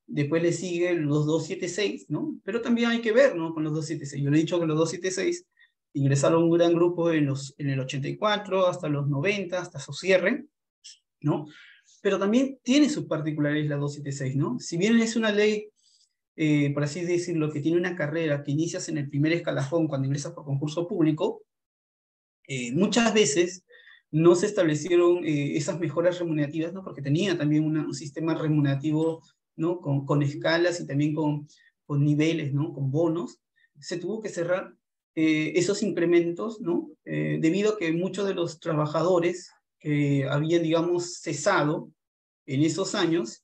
Después le siguen los 276, ¿no? Pero también hay que ver, ¿no? Con los 276. Yo le he dicho que los 276 ingresaron un gran grupo en el 84, hasta los 90, hasta su cierre, ¿no? Pero también tiene sus particularidades la 276, ¿no? Si bien es una ley, por así decirlo, que tiene una carrera que inicias en el primer escalafón cuando ingresas por concurso público, muchas veces no se establecieron esas mejoras remunerativas, ¿no? Porque tenía también un sistema remunerativo, ¿no? Con escalas y también con niveles, ¿no? Con bonos. Se tuvo que cerrar esos incrementos, ¿no? Debido a que muchos de los trabajadores que habían, digamos, cesado en esos años,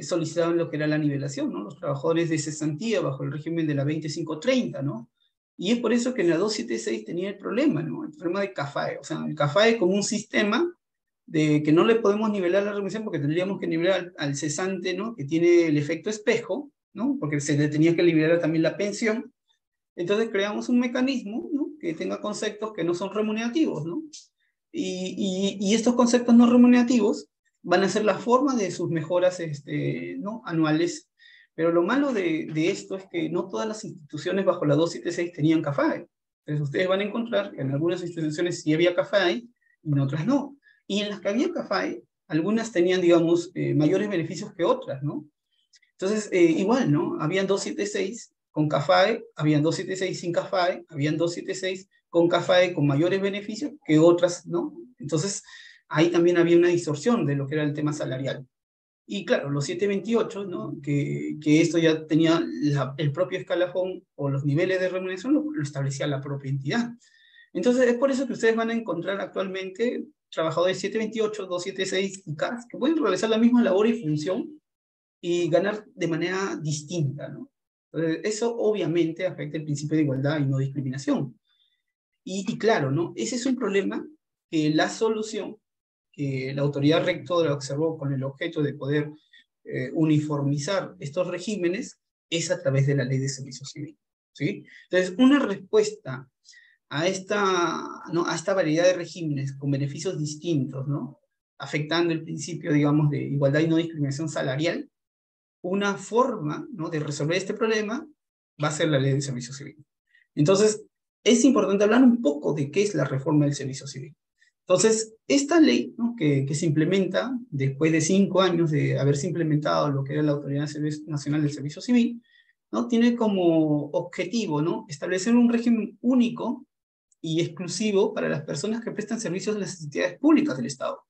solicitaban lo que era la nivelación, ¿no? Los trabajadores de cesantía bajo el régimen de la 2530, ¿no? Y es por eso que en la 276 tenía el problema, ¿no? El problema de CAFAE. O sea, el CAFAE como un sistema de que no le podemos nivelar la remuneración porque tendríamos que nivelar al cesante, ¿no? Que tiene el efecto espejo, ¿no? Porque se le tenía que liberar también la pensión. Entonces creamos un mecanismo, ¿no? Que tenga conceptos que no son remunerativos, ¿no? Y estos conceptos no remunerativos van a ser la forma de sus mejoras ¿no? anuales. Pero lo malo de esto es que no todas las instituciones bajo la 276 tenían CAFAE. Entonces ustedes van a encontrar que en algunas instituciones sí había CAFAE y en otras no. Y en las que había CAFAE, algunas tenían, digamos, mayores beneficios que otras, ¿no? Entonces, igual, ¿no? Habían 276 con CAFAE, habían 276 sin CAFAE, habían 276 con CAFAE con mayores beneficios que otras, ¿no? Entonces, ahí también había una distorsión de lo que era el tema salarial. Y claro, los 728, ¿no? Que esto ya tenía el propio escalafón o los niveles de remuneración lo establecía la propia entidad. Entonces, es por eso que ustedes van a encontrar actualmente trabajadores 728, 276 y CAS que pueden realizar la misma labor y función y ganar de manera distinta, ¿no? Entonces, eso obviamente afecta el principio de igualdad y no discriminación. Y claro, ¿no? Ese es un problema que la solución que la autoridad rectora observó con el objeto de poder uniformizar estos regímenes es a través de la ley de servicio civil, ¿sí? Entonces, una respuesta a ¿no? a esta variedad de regímenes con beneficios distintos, ¿no? Afectando el principio, digamos, de igualdad y no discriminación salarial, una forma, ¿no? de resolver este problema va a ser la ley de servicio civil. Entonces, es importante hablar un poco de qué es la reforma del servicio civil. Entonces, esta ley, ¿no? que se implementa después de 5 años de haberse implementado lo que era la Autoridad Nacional del Servicio Civil, ¿no? tiene como objetivo, ¿no? establecer un régimen único y exclusivo para las personas que prestan servicios de las entidades públicas del Estado,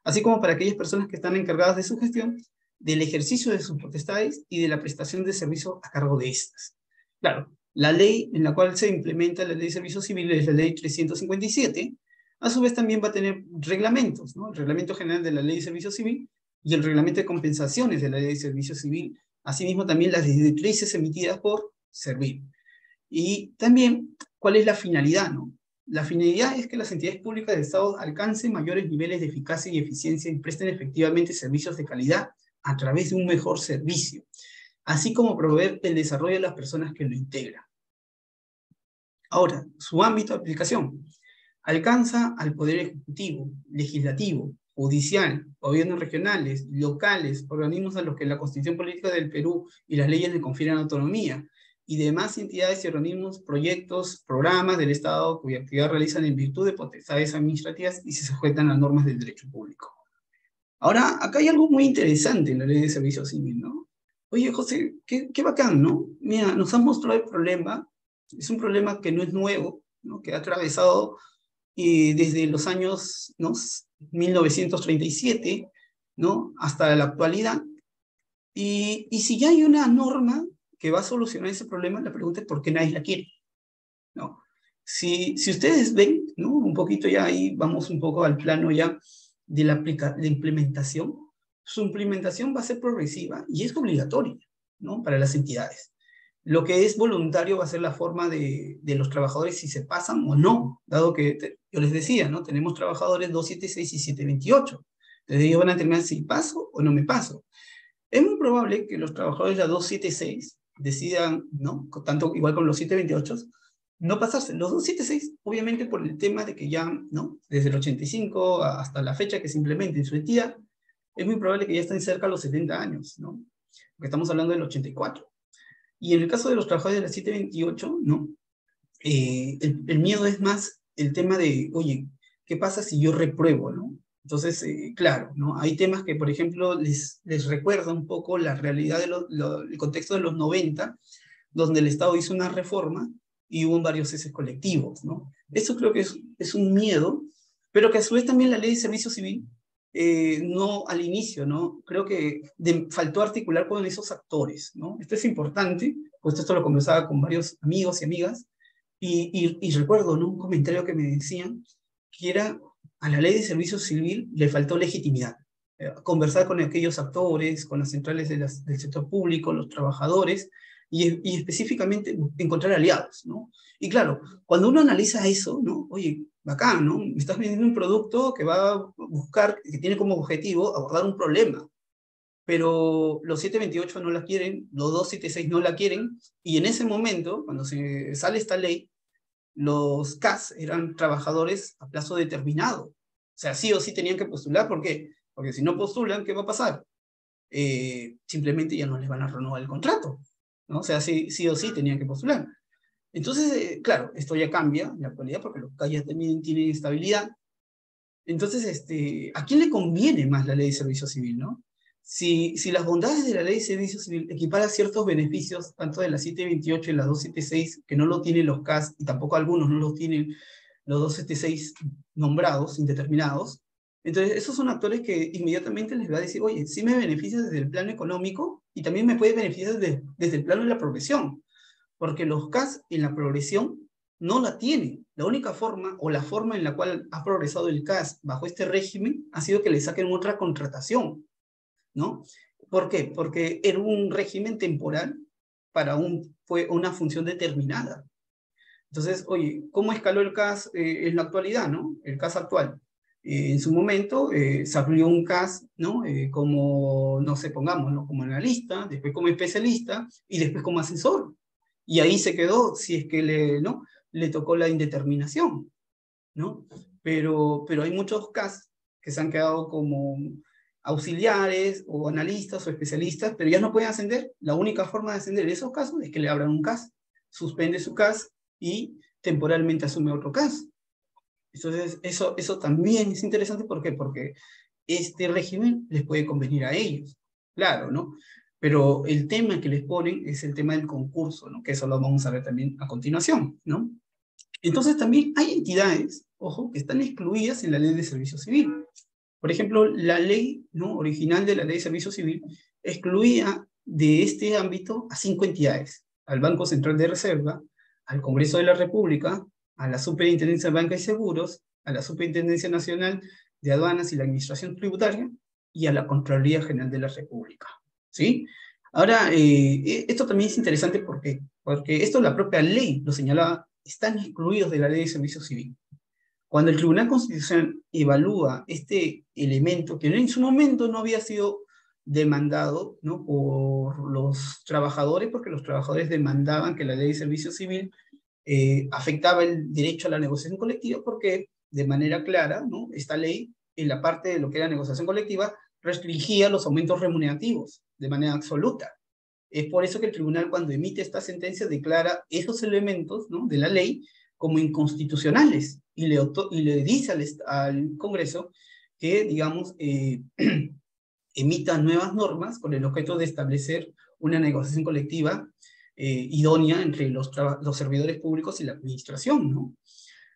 así como para aquellas personas que están encargadas de su gestión, del ejercicio de sus potestades y de la prestación de servicio a cargo de estas. Claro, la ley en la cual se implementa la ley de servicio civil es la ley 357, a su vez también va a tener reglamentos, ¿no? El reglamento general de la ley de servicio civil y el reglamento de compensaciones de la ley de servicio civil, asimismo también las directrices emitidas por Servir. Y también, ¿cuál es la finalidad, no? La finalidad es que las entidades públicas del Estado alcancen mayores niveles de eficacia y eficiencia y presten efectivamente servicios de calidad a través de un mejor servicio, así como promover el desarrollo de las personas que lo integran. Ahora, su ámbito de aplicación alcanza al Poder Ejecutivo, Legislativo, Judicial, gobiernos regionales, locales, organismos a los que la Constitución Política del Perú y las leyes le confieren autonomía, y demás entidades y organismos, proyectos, programas del Estado cuya actividad realizan en virtud de potestades administrativas y se sujetan a normas del derecho público. Ahora, acá hay algo muy interesante en la ley de servicio civil, ¿no? Oye, José, qué bacán, ¿no? Mira, nos han mostrado el problema, es un problema que no es nuevo, ¿no? Que ha atravesado desde los años, ¿no? 1937, ¿no? Hasta la actualidad. Y si ya hay una norma que va a solucionar ese problema, la pregunta es por qué nadie la quiere, ¿no? Si ustedes ven, ¿no? Un poquito ya ahí, vamos un poco al plano ya de la implementación. Su implementación va a ser progresiva y es obligatoria, ¿no? Para las entidades. Lo que es voluntario va a ser la forma de los trabajadores si se pasan o no, dado que yo les decía, ¿no? Tenemos trabajadores 276 y 728. Entonces ellos van a determinar si paso o no me paso. Es muy probable que los trabajadores de la 276 decidan, ¿no? Tanto igual con los 728, no pasarse. Los 276, obviamente por el tema de que ya, ¿no? Desde el 85 hasta la fecha que se implemente en su entidad, es muy probable que ya estén cerca de los 70 años, ¿no? Porque estamos hablando del 84. Y en el caso de los trabajadores de la 728, ¿no? El miedo es más el tema de, oye, ¿qué pasa si yo repruebo, no? Entonces, claro, ¿no? Hay temas que, por ejemplo, les recuerda un poco la realidad del contexto de los 90, donde el Estado hizo una reforma y hubo varios ceses colectivos, ¿no? Eso creo que es un miedo pero que a su vez también la ley de servicio civil, no al inicio, ¿no? Creo que faltó articular con esos actores, ¿no? Esto es importante, pues esto lo conversaba con varios amigos y amigas, y recuerdo, ¿no? Un comentario que me decían que era, a la ley de servicio civil le faltó legitimidad. Conversar con aquellos actores, con las centrales del sector público, los trabajadores, y específicamente encontrar aliados, ¿no? Y claro, cuando uno analiza eso, ¿no? Oye, bacán, ¿no? Me estás vendiendo un producto que va a buscar, que tiene como objetivo abordar un problema, pero los 728 no la quieren, los 276 no la quieren, y en ese momento, cuando se sale esta ley, los CAS eran trabajadores a plazo determinado. O sea, sí o sí tenían que postular. ¿Por qué? Porque si no postulan, ¿qué va a pasar? Simplemente ya no les van a renovar el contrato, ¿no? O sea, sí, sí o sí tenían que postular. Entonces, claro, esto ya cambia en la actualidad porque los CAS ya también tienen estabilidad. Entonces, ¿a quién le conviene más la ley de servicio civil, no? Si las bondades de la ley de servicio civil equipara ciertos beneficios, tanto de la 728 y la 276, que no lo tienen los CAS, y tampoco algunos no los tienen los 276 nombrados, indeterminados, entonces esos son actores que inmediatamente les va a decir, oye, sí me beneficia desde el plano económico y también me puede beneficiar desde el plano de la progresión, porque los CAS en la progresión no la tienen. La única forma, o la forma en la cual ha progresado el CAS bajo este régimen, ha sido que le saquen otra contratación, ¿no? ¿Por qué? Porque era un régimen temporal para fue una función determinada. Entonces, oye, ¿cómo escaló el CAS en la actualidad, no? El CAS actual. En su momento se abrió un CAS, ¿no? Como, no sé, pongámoslo, como analista, después como especialista y después como asesor. Y ahí se quedó si es que ¿no? Le tocó la indeterminación, ¿no? Pero hay muchos CAS que se han quedado como auxiliares o analistas o especialistas, pero ya no pueden ascender. La única forma de ascender en esos casos es que le abran un CAS, suspende su CAS y temporalmente asume otro CAS. Entonces, eso también es interesante. ¿Por qué? Porque este régimen les puede convenir a ellos, claro, ¿no? Pero el tema que les ponen es el tema del concurso, ¿no? Que eso lo vamos a ver también a continuación, ¿no? Entonces también hay entidades, ojo, que están excluidas en la ley de servicio civil. Por ejemplo, la ley, ¿no? Original de la ley de servicio civil excluía de este ámbito a 5 entidades: al Banco Central de Reserva, al Congreso de la República, a la Superintendencia de Banca y Seguros, a la Superintendencia Nacional de Aduanas y la Administración Tributaria, y a la Contraloría General de la República, ¿sí? Ahora, esto también es interesante porque esto la propia ley lo señalaba, están excluidos de la ley de servicio civil. Cuando el Tribunal Constitucional evalúa este elemento, que en su momento no había sido demandado, ¿no? Por los trabajadores, porque los trabajadores demandaban que la ley de servicio civil afectaba el derecho a la negociación colectiva, porque de manera clara, ¿no? Esta ley, en la parte de lo que era negociación colectiva, restringía los aumentos remunerativos de manera absoluta. Es por eso que el tribunal, cuando emite esta sentencia, declara esos elementos, ¿no? De la ley como inconstitucionales y le dice al Congreso que, digamos, emita nuevas normas con el objeto de establecer una negociación colectiva idónea entre los servidores públicos y la administración, ¿no?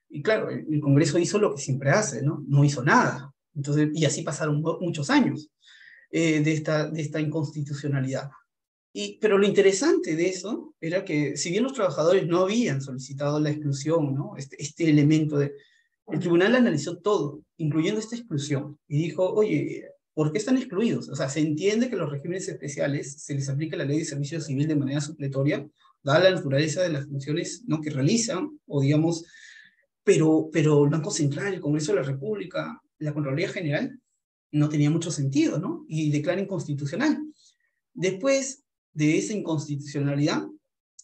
Y claro, el Congreso hizo lo que siempre hace, ¿no? No hizo nada. Entonces, y así pasaron muchos años de esta inconstitucionalidad. Pero lo interesante de eso era que, si bien los trabajadores no habían solicitado la exclusión, ¿no? Este elemento el tribunal analizó todo, incluyendo esta exclusión, y dijo, oye, ¿por qué están excluidos? O sea, se entiende que los regímenes especiales se les aplica la ley de servicio civil de manera supletoria, dada la naturaleza de las funciones, ¿no? Que realizan, o digamos, pero el Banco Central, el Congreso de la República, la Contraloría General, no tenía mucho sentido, ¿no? Y declara inconstitucional. Después de esa inconstitucionalidad,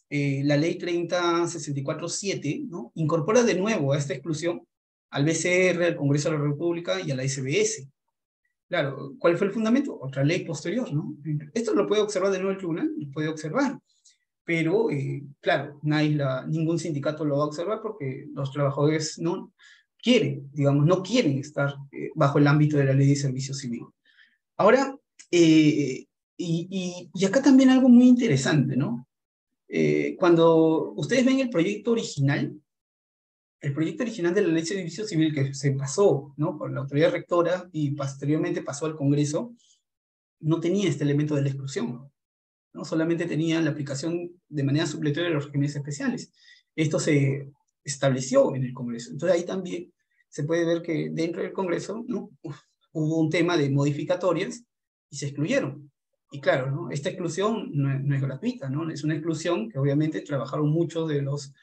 la ley 3064/7, ¿no? Incorpora de nuevo a esta exclusión al BCR, al Congreso de la República y a la SBS. Claro, ¿cuál fue el fundamento? Otra ley posterior, ¿no? Esto lo puede observar de nuevo el tribunal, lo puede observar, pero claro, ningún sindicato lo va a observar porque los trabajadores no quieren, digamos, no quieren estar bajo el ámbito de la ley de servicio civil. Ahora, y acá también algo muy interesante, ¿no? Cuando ustedes ven el proyecto original, el proyecto original de la ley de servicio civil que se pasó, ¿no?, por la autoridad rectora y posteriormente pasó al Congreso, no tenía este elemento de la exclusión, ¿no? Solamente tenía la aplicación de manera supletoria de los regímenes especiales. Esto se estableció en el Congreso. Entonces ahí también se puede ver que dentro del Congreso, ¿no?, hubo un tema de modificatorias y se excluyeron. Y claro, ¿no?, esta exclusión no es gratuita, ¿no? Es una exclusión que obviamente trabajaron muchos de los,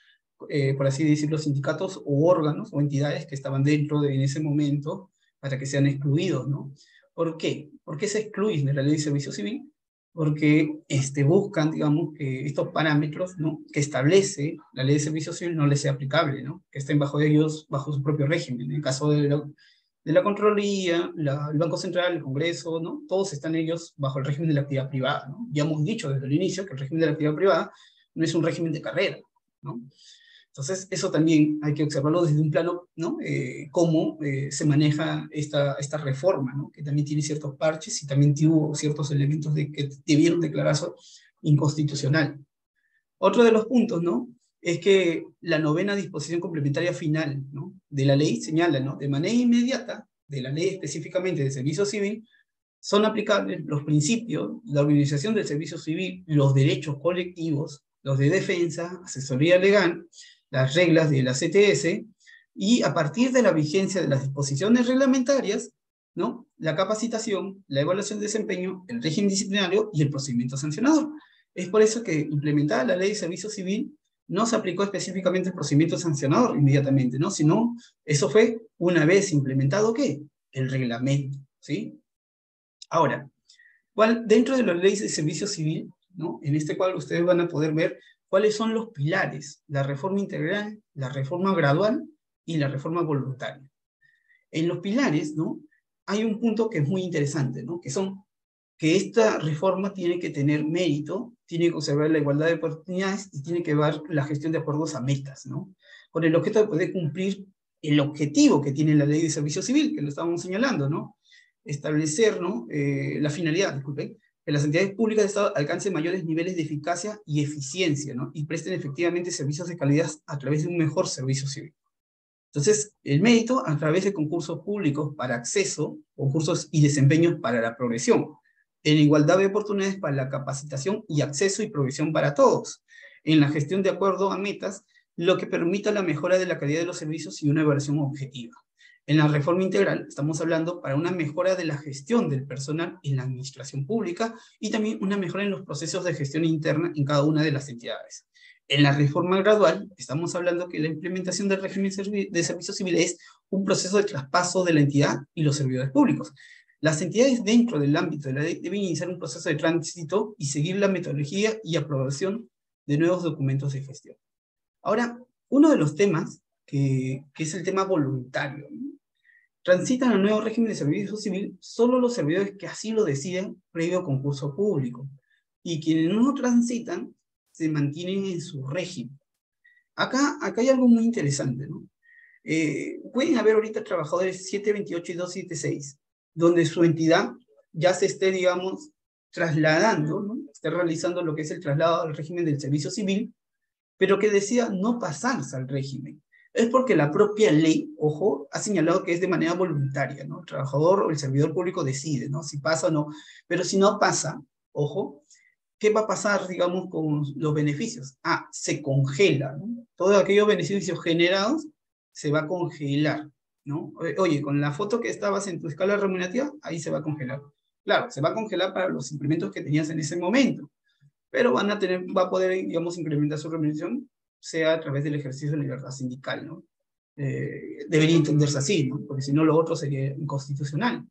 por así decirlo, sindicatos o órganos o entidades que estaban dentro en ese momento para que sean excluidos, ¿no? ¿Por qué? ¿Por qué se excluyen de la ley de servicio civil? Porque buscan, digamos, que estos parámetros, ¿no?, que establece la ley de servicio civil no les sea aplicable, ¿no?, que estén bajo ellos, bajo su propio régimen. En el caso de la Contraloría, el Banco Central, el Congreso, ¿no?, todos están ellos bajo el régimen de la actividad privada, ¿no? Ya hemos dicho desde el inicio que el régimen de la actividad privada no es un régimen de carrera, ¿no? Entonces, eso también hay que observarlo desde un plano, ¿no?, cómo se maneja esta reforma, ¿no?, que también tiene ciertos parches y también tuvo ciertos elementos que debieron declararse inconstitucional. Otro de los puntos, ¿no?, es que la novena disposición complementaria final, ¿no?, de la ley señala, ¿no?, de manera inmediata, de la ley específicamente de servicio civil, son aplicables los principios, la organización del servicio civil, los derechos colectivos, los de defensa, asesoría legal, las reglas de la CTS, y a partir de la vigencia de las disposiciones reglamentarias, ¿no?, la capacitación, la evaluación de desempeño, el régimen disciplinario y el procedimiento sancionador. Es por eso que implementada la ley de servicio civil no se aplicó específicamente el procedimiento sancionador inmediatamente, ¿no?, sino eso fue una vez implementado, ¿qué? El reglamento, ¿sí? Ahora, dentro de la ley de servicio civil, ¿no?, en este cuadro ustedes van a poder ver cuáles son los pilares: la reforma integral, la reforma gradual y la reforma voluntaria. En los pilares, ¿no?, hay un punto que es muy interesante, ¿no?, que esta reforma tiene que tener mérito, tiene que observar la igualdad de oportunidades y tiene que ver la gestión de acuerdos a metas, ¿no?, con el objeto de poder cumplir el objetivo que tiene la ley de servicio civil, que lo estábamos señalando, ¿no?, establecer, ¿no?, la finalidad, disculpen, que las entidades públicas de Estado alcancen mayores niveles de eficacia y eficiencia, ¿no?, y presten efectivamente servicios de calidad a través de un mejor servicio civil. Entonces, el mérito a través de concursos públicos para acceso, concursos y desempeños para la progresión, en igualdad de oportunidades para la capacitación y acceso y progresión para todos, en la gestión de acuerdo a metas, lo que permita la mejora de la calidad de los servicios y una evaluación objetiva. En la reforma integral estamos hablando para una mejora de la gestión del personal en la administración pública y también una mejora en los procesos de gestión interna en cada una de las entidades. En la reforma gradual estamos hablando que la implementación del régimen de servicio civil es un proceso de traspaso de la entidad y los servidores públicos. Las entidades dentro del ámbito de la ley deben iniciar un proceso de tránsito y seguir la metodología y aprobación de nuevos documentos de gestión. Ahora, uno de los temas que es el tema voluntario, ¿no? Transitan al nuevo régimen de servicio civil solo los servidores que así lo deciden previo concurso público, y quienes no transitan se mantienen en su régimen. Acá hay algo muy interesante, ¿no? Pueden haber ahorita trabajadores 728 y 276, donde su entidad ya se esté, digamos, trasladando, ¿no?, esté realizando lo que es el traslado al régimen del servicio civil, pero que decida no pasarse al régimen. Es porque la propia ley, ojo, ha señalado que es de manera voluntaria, ¿no? El trabajador o el servidor público decide, ¿no?, si pasa o no. Pero si no pasa, ojo, ¿qué va a pasar, digamos, con los beneficios? Se congela, ¿no? Todos aquellos beneficios generados se va a congelar, ¿no? Oye, con la foto que estabas en tu escala remunerativa, ahí se va a congelar. Claro, se va a congelar para los implementos que tenías en ese momento, pero va a poder, digamos, incrementar su remuneración, sea a través del ejercicio de la libertad sindical, ¿no? Debería entenderse así, ¿no? Porque si no, lo otro sería inconstitucional,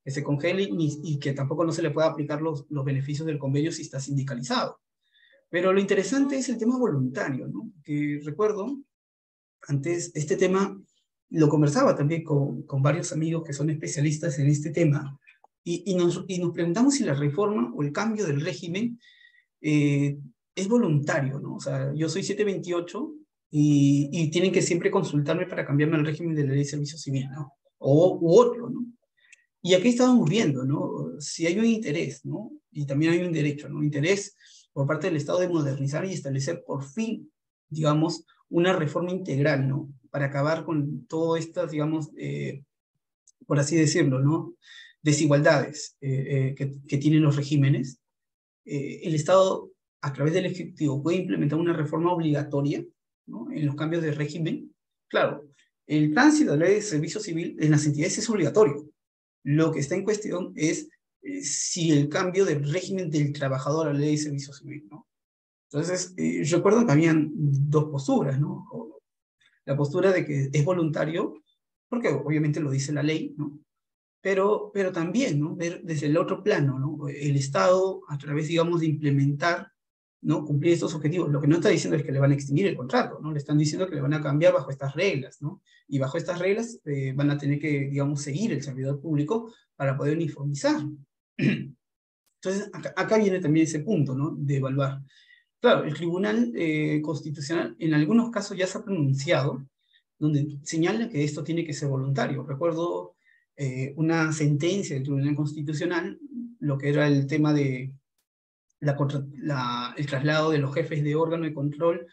que se congele y que tampoco no se le pueda aplicar los beneficios del convenio si está sindicalizado. Pero lo interesante es el tema voluntario, ¿no? Que recuerdo, antes este tema lo conversaba también con varios amigos que son especialistas en este tema, y nos preguntamos si la reforma o el cambio del régimen es voluntario, ¿no? O sea, yo soy 728 y tienen que siempre consultarme para cambiarme al régimen de la ley de servicio civil, ¿no? U otro, ¿no? Y aquí estábamos viendo, ¿no?, si hay un interés, ¿no?, y también hay un derecho, ¿no?, interés por parte del Estado de modernizar y establecer por fin, digamos, una reforma integral, ¿no? Para acabar con todas estas, digamos, por así decirlo, ¿no? Desigualdades que tienen los regímenes. El Estado, a través del Ejecutivo, puede implementar una reforma obligatoria, ¿no? En los cambios de régimen. Claro, el tránsito de la ley de servicio civil en las entidades es obligatorio. Lo que está en cuestión es si el cambio del régimen del trabajador a la ley de servicio civil, ¿no? Entonces, recuerdo que habían dos posturas, ¿no? La postura de que es voluntario, porque obviamente lo dice la ley, ¿no? Pero también, ¿no? Ver desde el otro plano, ¿no? El Estado, a través, digamos, de implementar, ¿no? Cumplir estos objetivos. Lo que no está diciendo es que le van a extinguir el contrato, ¿no? Le están diciendo que le van a cambiar bajo estas reglas, ¿no? Y bajo estas reglas van a tener que, digamos, seguir el servidor público para poder uniformizar. Entonces, acá viene también ese punto, ¿no? De evaluar. Claro, el Tribunal Constitucional en algunos casos ya se ha pronunciado, donde señala que esto tiene que ser voluntario. Recuerdo una sentencia del Tribunal Constitucional, lo que era el tema de el traslado de los jefes de órgano de control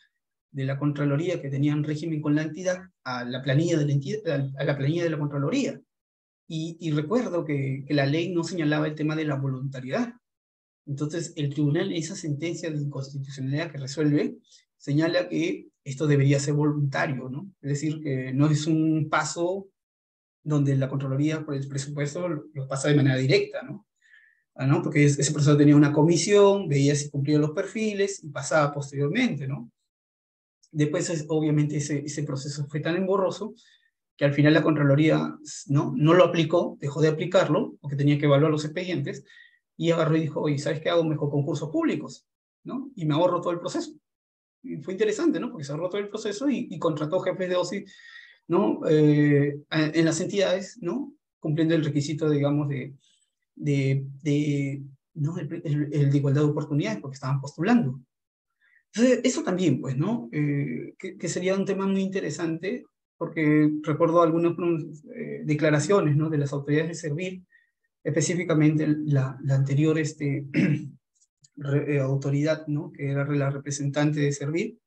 de la Contraloría que tenían régimen con la entidad a la planilla de la entidad, a la planilla de la Contraloría. Y recuerdo que la ley no señalaba el tema de la voluntariedad. Entonces, el tribunal, en esa sentencia de inconstitucionalidad que resuelve, señala que esto debería ser voluntario, ¿no? Es decir, que no es un paso donde la Contraloría, por el presupuesto, lo pasa de manera directa, ¿no? ¿No? Porque ese profesor tenía una comisión, veía si cumplían los perfiles y pasaba posteriormente, ¿no? Después, obviamente, ese proceso fue tan engorroso que al final la Contraloría no lo aplicó, dejó de aplicarlo, porque tenía que evaluar los expedientes, y agarró y dijo, oye, ¿sabes qué hago? Mejor concursos públicos, ¿no? Y me ahorro todo el proceso. Y fue interesante, ¿no? Porque se ahorró todo el proceso y contrató jefes de OSI, ¿no? En las entidades, ¿no? Cumpliendo el requisito, digamos, ¿no? El de igualdad de oportunidades, porque estaban postulando. Entonces, eso también, pues, ¿no? Que sería un tema muy interesante, porque recuerdo algunas declaraciones, ¿no? De las autoridades de servir, específicamente la anterior autoridad, ¿no? Que era la representante de servir,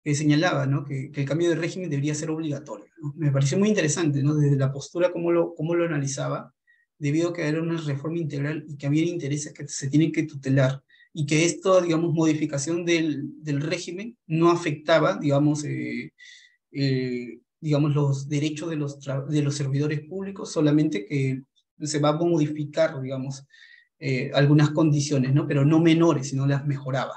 que señalaba, ¿no? Que el cambio de régimen debería ser obligatorio, ¿no? Me pareció muy interesante, ¿no? Desde la postura, cómo lo analizaba, debido a que era una reforma integral y que había intereses que se tienen que tutelar, y que esto, digamos, modificación del régimen no afectaba, digamos, los derechos de los servidores públicos, solamente que se va a modificar, digamos, algunas condiciones, ¿no? Pero no menores, sino las mejoraba.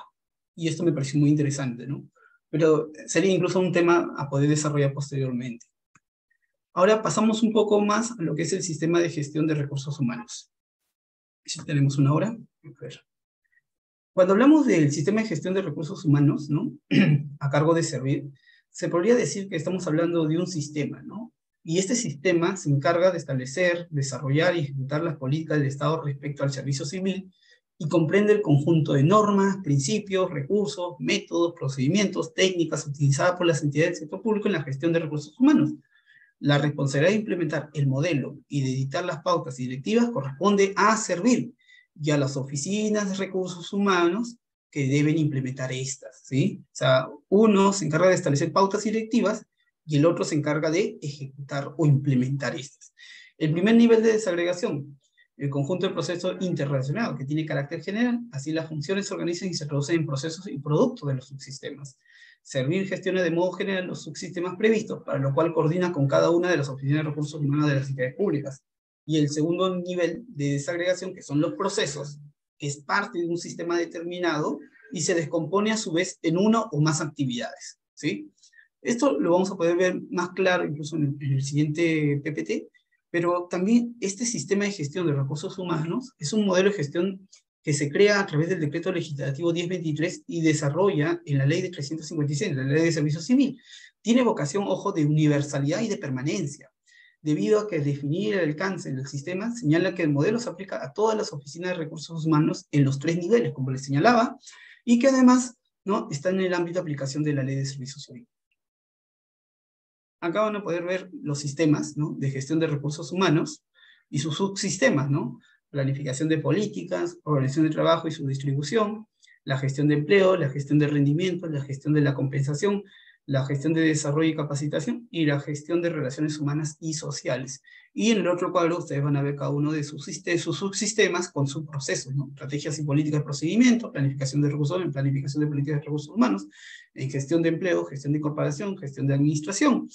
Y esto me pareció muy interesante, ¿no? Pero sería incluso un tema a poder desarrollar posteriormente. Ahora pasamos un poco más a lo que es el sistema de gestión de recursos humanos. Si tenemos una hora. A ver. Cuando hablamos del sistema de gestión de recursos humanos, ¿no? A cargo de servir, se podría decir que estamos hablando de un sistema, ¿no? Y este sistema se encarga de establecer, desarrollar y ejecutar las políticas del Estado respecto al servicio civil y comprende el conjunto de normas, principios, recursos, métodos, procedimientos, técnicas utilizadas por las entidades del sector público en la gestión de recursos humanos. La responsabilidad de implementar el modelo y de editar las pautas y directivas corresponde a servir y a las oficinas de recursos humanos que deben implementar estas, ¿sí? O sea, uno se encarga de establecer pautas y directivas y el otro se encarga de ejecutar o implementar estas. El primer nivel de desagregación, el conjunto de procesos interrelacionados, que tiene carácter general, así las funciones se organizan y se traducen en procesos y productos de los subsistemas. Servir gestiona de modo general los subsistemas previstos, para lo cual coordina con cada una de las oficinas de recursos humanos de las entidades públicas. Y el segundo nivel de desagregación, que son los procesos, que es parte de un sistema determinado y se descompone a su vez en una o más actividades, ¿sí? Esto lo vamos a poder ver más claro incluso en el siguiente PPT, pero también este sistema de gestión de recursos humanos es un modelo de gestión que se crea a través del decreto legislativo 1023 y desarrolla en la ley de 356, la ley de servicio civil. Tiene vocación, ojo, de universalidad y de permanencia, debido a que definir el alcance del sistema señala que el modelo se aplica a todas las oficinas de recursos humanos en los 3 niveles, como les señalaba, y que además, ¿no?, está en el ámbito de aplicación de la ley de servicio civil. Acá van a poder ver los sistemas, ¿no?, de gestión de recursos humanos y sus subsistemas, ¿no? Planificación de políticas, organización de trabajo y su distribución, la gestión de empleo, la gestión de rendimiento, la gestión de la compensación, la gestión de desarrollo y capacitación y la gestión de relaciones humanas y sociales. Y en el otro cuadro ustedes van a ver cada uno de sus subsistemas con sus procesos, ¿no? Estrategias y políticas de procedimiento, planificación de recursos, en planificación de políticas de recursos humanos, en gestión de empleo, gestión de incorporación, gestión de administración,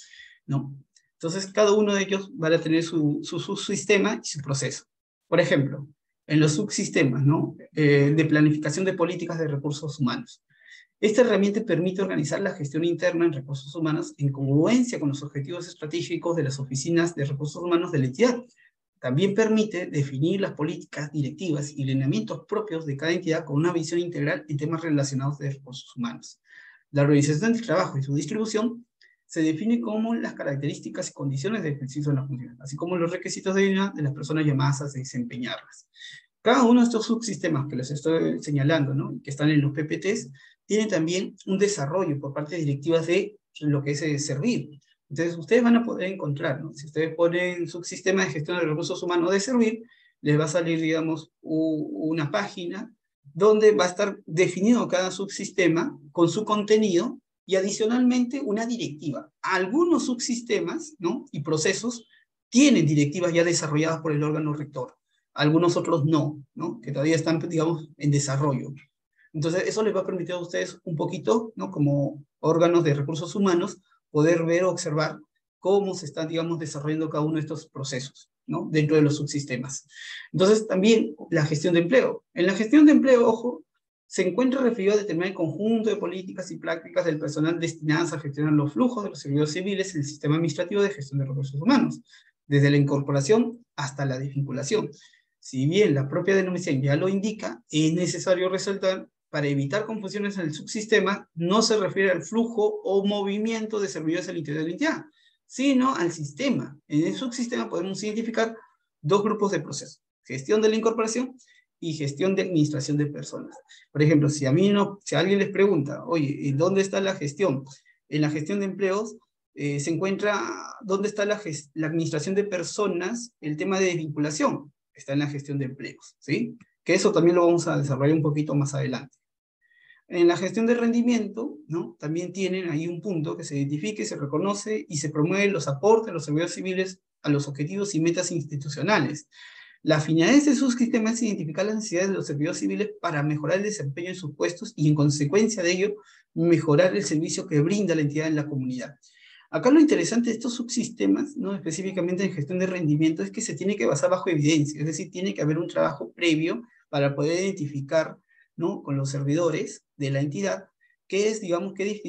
¿no? Entonces, cada uno de ellos va a tener su subsistema y su proceso. Por ejemplo, en los subsistemas, ¿no? De planificación de políticas de recursos humanos. Esta herramienta permite organizar la gestión interna en recursos humanos en congruencia con los objetivos estratégicos de las oficinas de recursos humanos de la entidad. También permite definir las políticas directivas y lineamientos propios de cada entidad con una visión integral en temas relacionados de recursos humanos. La organización del trabajo y su distribución se define como las características y condiciones de ejercicio de la función, así como los requisitos de las personas llamadas a desempeñarlas. Cada uno de estos subsistemas que les estoy señalando, ¿no?, que están en los PPTs, tiene también un desarrollo por parte de directivas de lo que es servir. Entonces, ustedes van a poder encontrar, ¿no? Si ustedes ponen subsistema de gestión de recursos humanos de servir, les va a salir, digamos, una página donde va a estar definido cada subsistema con su contenido y adicionalmente una directiva. Algunos subsistemas, ¿no?, y procesos tienen directivas ya desarrolladas por el órgano rector. Algunos otros no, ¿no?, que todavía están, digamos, en desarrollo. Entonces, eso les va a permitir a ustedes un poquito, ¿no?, como órganos de recursos humanos, poder ver o observar cómo se están, digamos, desarrollando cada uno de estos procesos, ¿no?, dentro de los subsistemas. Entonces, también la gestión de empleo. En la gestión de empleo, ojo, se encuentra referido a determinar el conjunto de políticas y prácticas del personal destinadas a gestionar los flujos de los servidores civiles en el sistema administrativo de gestión de recursos humanos, desde la incorporación hasta la desvinculación. Si bien la propia denominación ya lo indica, es necesario resaltar, para evitar confusiones en el subsistema, no se refiere al flujo o movimiento de servidores al interior de la entidad, sino al sistema. En el subsistema podemos identificar dos grupos de procesos: gestión de la incorporación y gestión de administración de personas. Por ejemplo, si alguien les pregunta, oye, ¿dónde está la gestión? En la gestión de empleos se encuentra, ¿dónde está la administración de personas? El tema de desvinculación está en la gestión de empleos, ¿sí? Que eso también lo vamos a desarrollar un poquito más adelante. En la gestión de rendimiento, ¿no?, también tienen ahí un punto que se identifique, se reconoce y se promueven los aportes de los servidores civiles a los objetivos y metas institucionales. La finalidad de este subsistema es identificar las necesidades de los servidores civiles para mejorar el desempeño en sus puestos y, en consecuencia de ello, mejorar el servicio que brinda la entidad en la comunidad. Acá lo interesante de estos subsistemas, ¿no?, específicamente en gestión de rendimiento, es que se tiene que basar bajo evidencia, es decir, tiene que haber un trabajo previo para poder identificar, ¿no?, con los servidores de la entidad qué es, digamos, qué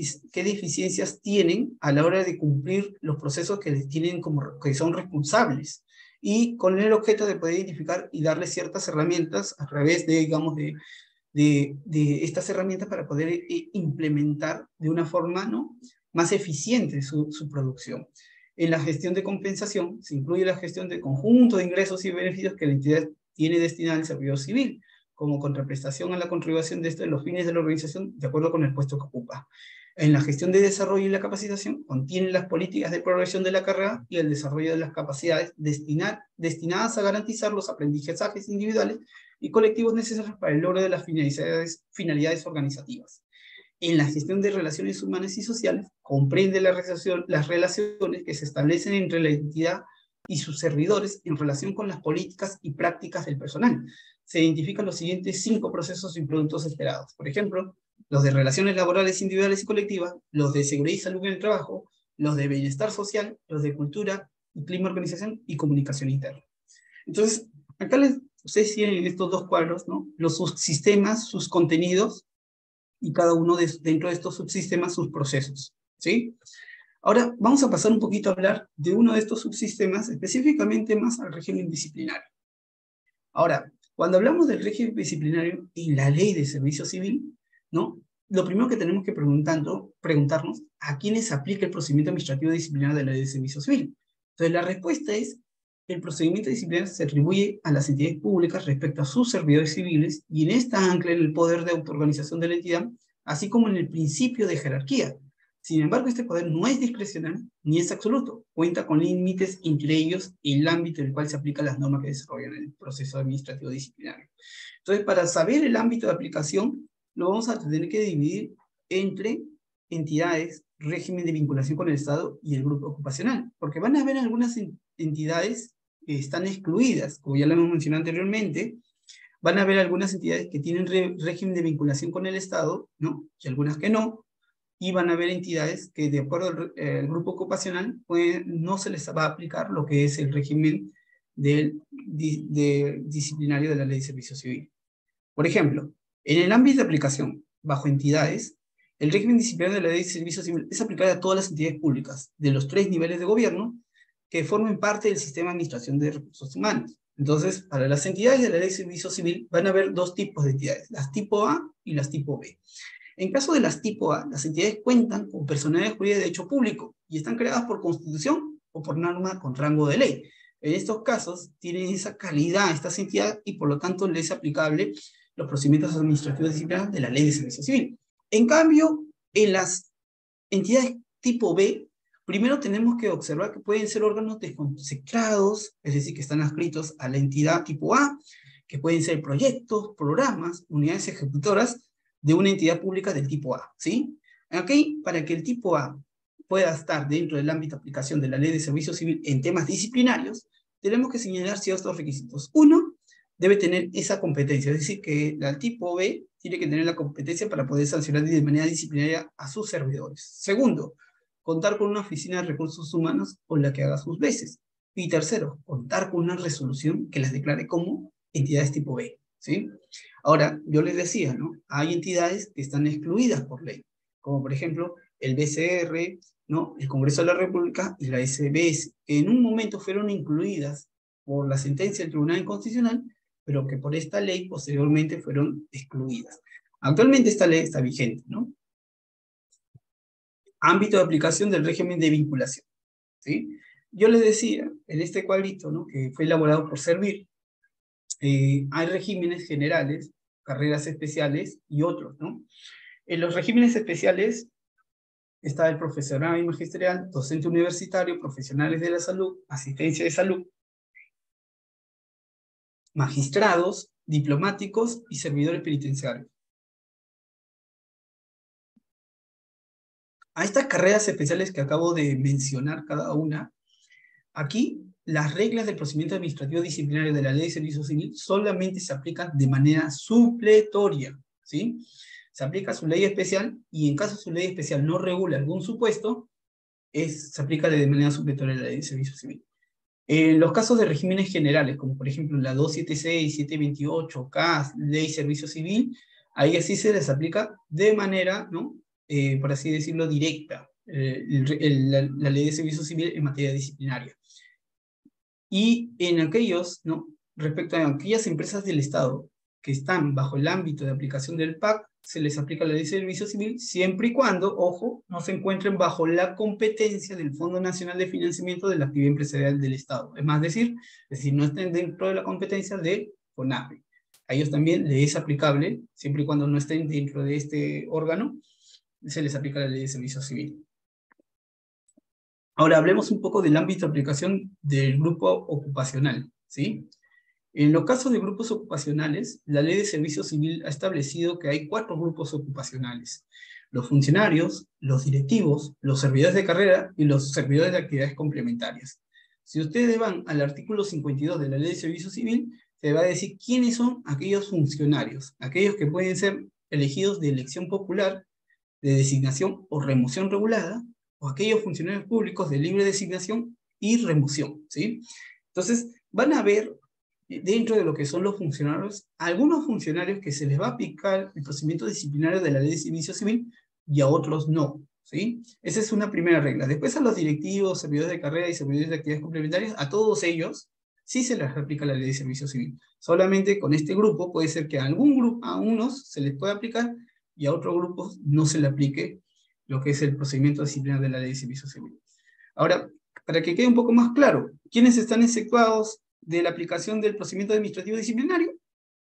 deficiencias tienen a la hora de cumplir los procesos que les tienen que son responsables, y con el objeto de poder identificar y darles ciertas herramientas a través de, digamos, de estas herramientas para poder implementar de una forma, ¿no?, más eficiente su producción. En la gestión de compensación se incluye la gestión de conjunto de ingresos y beneficios que la entidad tiene destinada al servidor civil, como contraprestación a la contribución de este en los fines de la organización de acuerdo con el puesto que ocupa. En la gestión de desarrollo y la capacitación contiene las políticas de progresión de la carrera y el desarrollo de las capacidades destinadas a garantizar los aprendizajes individuales y colectivos necesarios para el logro de las finalidades organizativas. En la gestión de relaciones humanas y sociales comprende las relaciones que se establecen entre la entidad y sus servidores en relación con las políticas y prácticas del personal. Se identifican los siguientes 5 procesos y productos esperados. Por ejemplo, los de relaciones laborales individuales y colectivas, los de seguridad y salud en el trabajo, los de bienestar social, los de cultura y clima, organización y comunicación interna. Entonces, acá ustedes tienen en estos dos cuadros, ¿no?, los subsistemas, sus contenidos, y cada uno dentro de estos subsistemas sus procesos, ¿sí? Ahora vamos a pasar un poquito a hablar de uno de estos subsistemas, específicamente más al régimen disciplinario. Ahora, cuando hablamos del régimen disciplinario y la ley de servicio civil, ¿no?, lo primero que tenemos que preguntarnos, ¿a quiénes aplica el procedimiento administrativo disciplinario de la ley de servicio civil? Entonces, la respuesta es: el procedimiento disciplinario se atribuye a las entidades públicas respecto a sus servidores civiles, y en esta ancla en el poder de autoorganización de la entidad, así como en el principio de jerarquía. Sin embargo, este poder no es discrecional ni es absoluto. Cuenta con límites, entre ellos el ámbito en el cual se aplican las normas que desarrollan el proceso administrativo disciplinario. Entonces, para saber el ámbito de aplicación, lo vamos a tener que dividir entre entidades régimen de vinculación con el Estado y el grupo ocupacional, porque van a haber algunas entidades que están excluidas, como ya lo hemos mencionado anteriormente. Van a haber algunas entidades que tienen régimen de vinculación con el Estado, ¿no? Y algunas que no, y van a haber entidades que, de acuerdo al grupo ocupacional, no se les va a aplicar lo que es el régimen disciplinario de la Ley de Servicio Civil. Por ejemplo, en el ámbito de aplicación, bajo entidades, el régimen disciplinario de la Ley de Servicio Civil es aplicable a todas las entidades públicas de los 3 niveles de gobierno que formen parte del sistema de administración de recursos humanos. Entonces, para las entidades de la Ley de Servicio Civil van a haber 2 tipos de entidades, las tipo A y las tipo B. En caso de las tipo A, las entidades cuentan con personalidad jurídica de derecho público y están creadas por constitución o por norma con rango de ley. En estos casos, tienen esa calidad estas entidades y por lo tanto les es aplicable los procedimientos administrativos disciplinarios de la Ley de Servicio Civil. En cambio, en las entidades tipo B, primero tenemos que observar que pueden ser órganos desconcentrados, es decir, que están adscritos a la entidad tipo A, que pueden ser proyectos, programas, unidades ejecutoras de una entidad pública del tipo A, ¿sí? Aquí, para que el tipo A pueda estar dentro del ámbito de aplicación de la Ley de Servicio Civil en temas disciplinarios, tenemos que señalar ciertos requisitos. Uno, debe tener esa competencia, es decir, que el tipo B tiene que tener la competencia para poder sancionar de manera disciplinaria a sus servidores. Segundo, contar con una oficina de recursos humanos con la que haga sus veces. Y tercero, contar con una resolución que las declare como entidades tipo B, ¿sí? Ahora, yo les decía, ¿no? Hay entidades que están excluidas por ley, como por ejemplo el BCR, ¿no? El Congreso de la República y la SBS, que en un momento fueron incluidas por la sentencia del Tribunal Constitucional, pero que por esta ley posteriormente fueron excluidas. Actualmente esta ley está vigente, ¿no? Ámbito de aplicación del régimen de vinculación, ¿sí? Yo les decía, en este cuadrito, ¿no? Que fue elaborado por Servir, hay regímenes generales, carreras especiales y otros, ¿no? En los regímenes especiales está el profesorado y magisterial, docente universitario, profesionales de la salud, asistencia de salud, magistrados, diplomáticos y servidores penitenciarios. A estas carreras especiales que acabo de mencionar cada una, aquí las reglas del procedimiento administrativo disciplinario de la Ley de Servicio Civil solamente se aplican de manera supletoria, ¿sí? Se aplica su ley especial y en caso su ley especial no regula algún supuesto, se aplica de manera supletoria la Ley de Servicio Civil. En los casos de regímenes generales, como por ejemplo la 276, 728, CAS, Ley de Servicio Civil, ahí así se les aplica de manera, ¿no? Por así decirlo, directa, la Ley de Servicio Civil en materia disciplinaria. Y en aquellos, ¿no? Respecto a aquellas empresas del Estado que están bajo el ámbito de aplicación del PAC, se les aplica la Ley de Servicio Civil siempre y cuando, ojo, no se encuentren bajo la competencia del Fondo Nacional de Financiamiento de la Actividad Empresarial del Estado. Es decir, no estén dentro de la competencia de FONAPE. A ellos también les es aplicable, siempre y cuando no estén dentro de este órgano, se les aplica la Ley de Servicio Civil. Ahora hablemos un poco del ámbito de aplicación del grupo ocupacional, ¿sí? En los casos de grupos ocupacionales, la Ley de Servicio Civil ha establecido que hay 4 grupos ocupacionales: los funcionarios, los directivos, los servidores de carrera y los servidores de actividades complementarias. Si ustedes van al artículo 52 de la Ley de Servicio Civil, se va a decir quiénes son aquellos funcionarios, aquellos que pueden ser elegidos de elección popular, de designación o remoción regulada, o aquellos funcionarios públicos de libre designación y remoción, ¿sí? Entonces, van a ver dentro de lo que son los funcionarios, algunos funcionarios que se les va a aplicar el procedimiento disciplinario de la Ley de Servicio Civil y a otros no, ¿sí? Esa es una primera regla. Después a los directivos, servidores de carrera y servidores de actividades complementarias, a todos ellos sí se les aplica la Ley de Servicio Civil. Solamente con este grupo puede ser que a algún grupo, a unos se les pueda aplicar y a otros grupos no se le aplique lo que es el procedimiento disciplinario de la Ley de Servicio Civil. Ahora, para que quede un poco más claro, ¿quiénes están exceptuados de la aplicación del procedimiento administrativo disciplinario?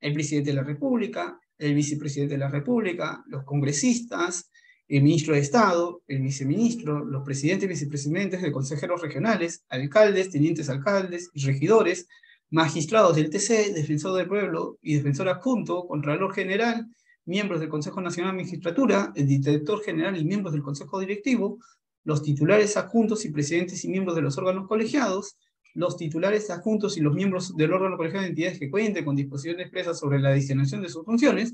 El presidente de la República, el vicepresidente de la República, los congresistas, el ministro de Estado, el viceministro, los presidentes y vicepresidentes de consejeros regionales, alcaldes, tenientes alcaldes y regidores, magistrados del TC, defensor del pueblo y defensor adjunto, contralor general, miembros del Consejo Nacional de Magistratura, el director general y miembros del Consejo Directivo, los titulares adjuntos y presidentes y miembros de los órganos colegiados, los titulares adjuntos y los miembros del órgano colegiado de entidades que cuenten con disposiciones expresas sobre la designación de sus funciones,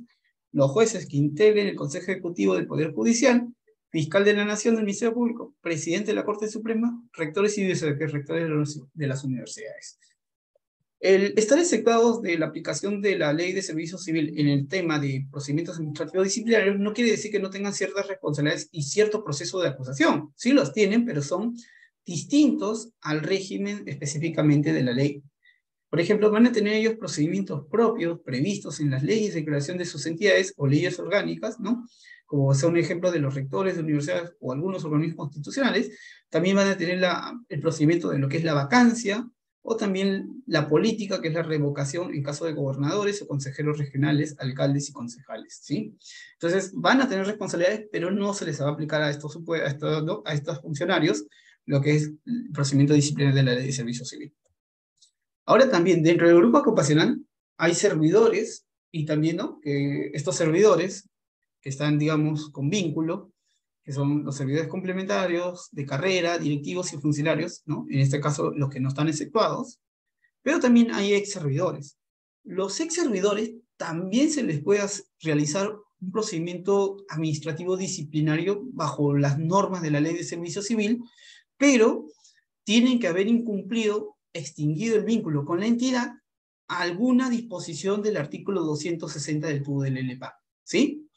los jueces que integren el Consejo Ejecutivo del Poder Judicial, fiscal de la Nación del Ministerio Público, presidente de la Corte Suprema, rectores y vicerrectores de las universidades. El estar exceptuados de la aplicación de la Ley de Servicio Civil en el tema de procedimientos administrativos disciplinarios no quiere decir que no tengan ciertas responsabilidades y cierto proceso de acusación. Sí los tienen, pero son distintos al régimen específicamente de la ley. Por ejemplo, van a tener ellos procedimientos propios previstos en las leyes de creación de sus entidades o leyes orgánicas, ¿no? Como son un ejemplo de los rectores de universidades o algunos organismos constitucionales. También van a tener el procedimiento de lo que es la vacancia, o también la política, que es la revocación en caso de gobernadores o consejeros regionales, alcaldes y concejales, ¿sí? Entonces, van a tener responsabilidades, pero no se les va a aplicar a estos funcionarios lo que es el procedimiento disciplinario de la Ley de Servicio Civil. Ahora también, dentro del grupo ocupacional, hay servidores, y también, ¿no?, que estos servidores, que están, digamos, con vínculo, que son los servidores complementarios, de carrera, directivos y funcionarios, ¿no? En este caso, los que no están exceptuados, pero también hay ex-servidores. Los ex-servidores también se les puede realizar un procedimiento administrativo disciplinario bajo las normas de la Ley de Servicio Civil, pero tienen que haber incumplido, extinguido el vínculo con la entidad, alguna disposición del artículo 260 del TUD del LPA, ¿sí?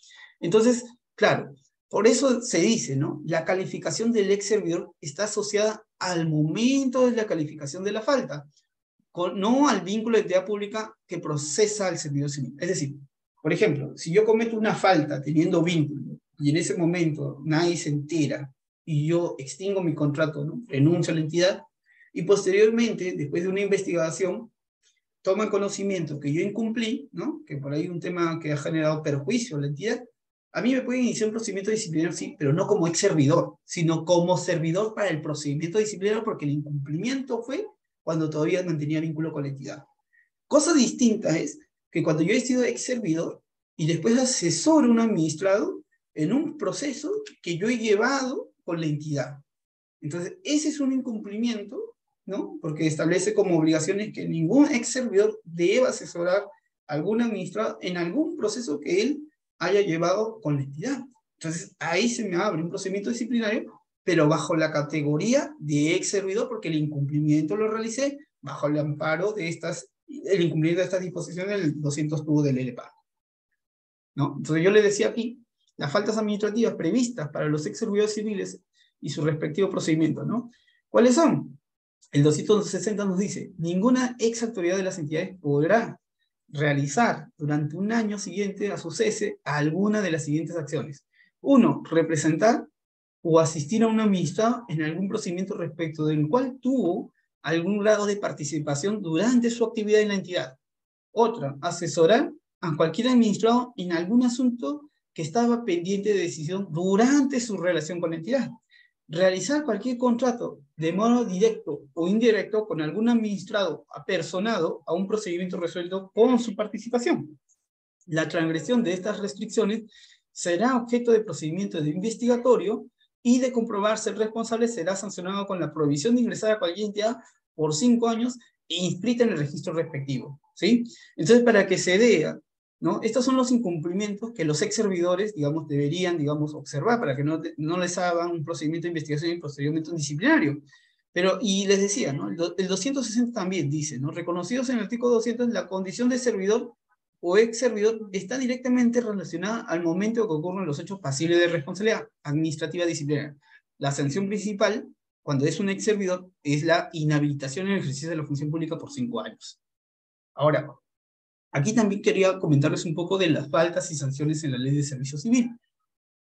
Entonces, claro, por eso se dice, ¿no? La calificación del ex servidor está asociada al momento de la calificación de la falta, no al vínculo de entidad pública que procesa al servidor civil. Es decir, por ejemplo, si yo cometo una falta teniendo vínculo y en ese momento nadie se entera y yo extingo mi contrato, ¿no?, renuncio a la entidad, y posteriormente, después de una investigación, toman conocimiento que yo incumplí, ¿no?, que por ahí un tema que ha generado perjuicio a la entidad, a mí me pueden iniciar un procedimiento disciplinario, sí, pero no como ex servidor, sino como servidor para el procedimiento disciplinario, porque el incumplimiento fue cuando todavía mantenía vínculo con la entidad. Cosa distinta es que cuando yo he sido ex servidor y después asesoro a un administrado en un proceso que yo he llevado con la entidad. Entonces, ese es un incumplimiento, ¿no?, porque establece como obligaciones que ningún ex servidor debe asesorar a algún administrado en algún proceso que él haya llevado con la entidad. Entonces, ahí se me abre un procedimiento disciplinario, pero bajo la categoría de ex servidor, porque el incumplimiento lo realicé bajo el amparo de el incumplimiento de estas disposiciones del 200 del LPA, ¿no? Entonces, yo le decía aquí, las faltas administrativas previstas para los ex servidores civiles y su respectivo procedimiento, ¿no? ¿Cuáles son? El 260 nos dice, ninguna ex autoridad de las entidades podrá realizar durante un año siguiente a su cese alguna de las siguientes acciones. 1. Representar o asistir a un administrado en algún procedimiento respecto del cual tuvo algún grado de participación durante su actividad en la entidad. Otra, asesorar a cualquier administrado en algún asunto que estaba pendiente de decisión durante su relación con la entidad. Realizar cualquier contrato de modo directo o indirecto con algún administrado apersonado a un procedimiento resuelto con su participación. La transgresión de estas restricciones será objeto de procedimiento de investigatorio y de comprobarse el responsable será sancionado con la prohibición de ingresar a cualquier entidad por 5 años e inscrita en el registro respectivo, ¿sí? Entonces, para que se vea, ¿no?, estos son los incumplimientos que los ex servidores, digamos, deberían, digamos, observar para que no les hagan un procedimiento de investigación y posteriormente un disciplinario. Pero, y les decía, ¿no?, el 260 también dice, ¿no?, reconocidos en el artículo 200, la condición de servidor o ex servidor está directamente relacionada al momento que ocurren los hechos pasibles de responsabilidad administrativa disciplinaria. La sanción principal, cuando es un ex servidor, es la inhabilitación en el ejercicio de la función pública por 5 años. Ahora, aquí también quería comentarles un poco de las faltas y sanciones en la Ley de Servicio Civil.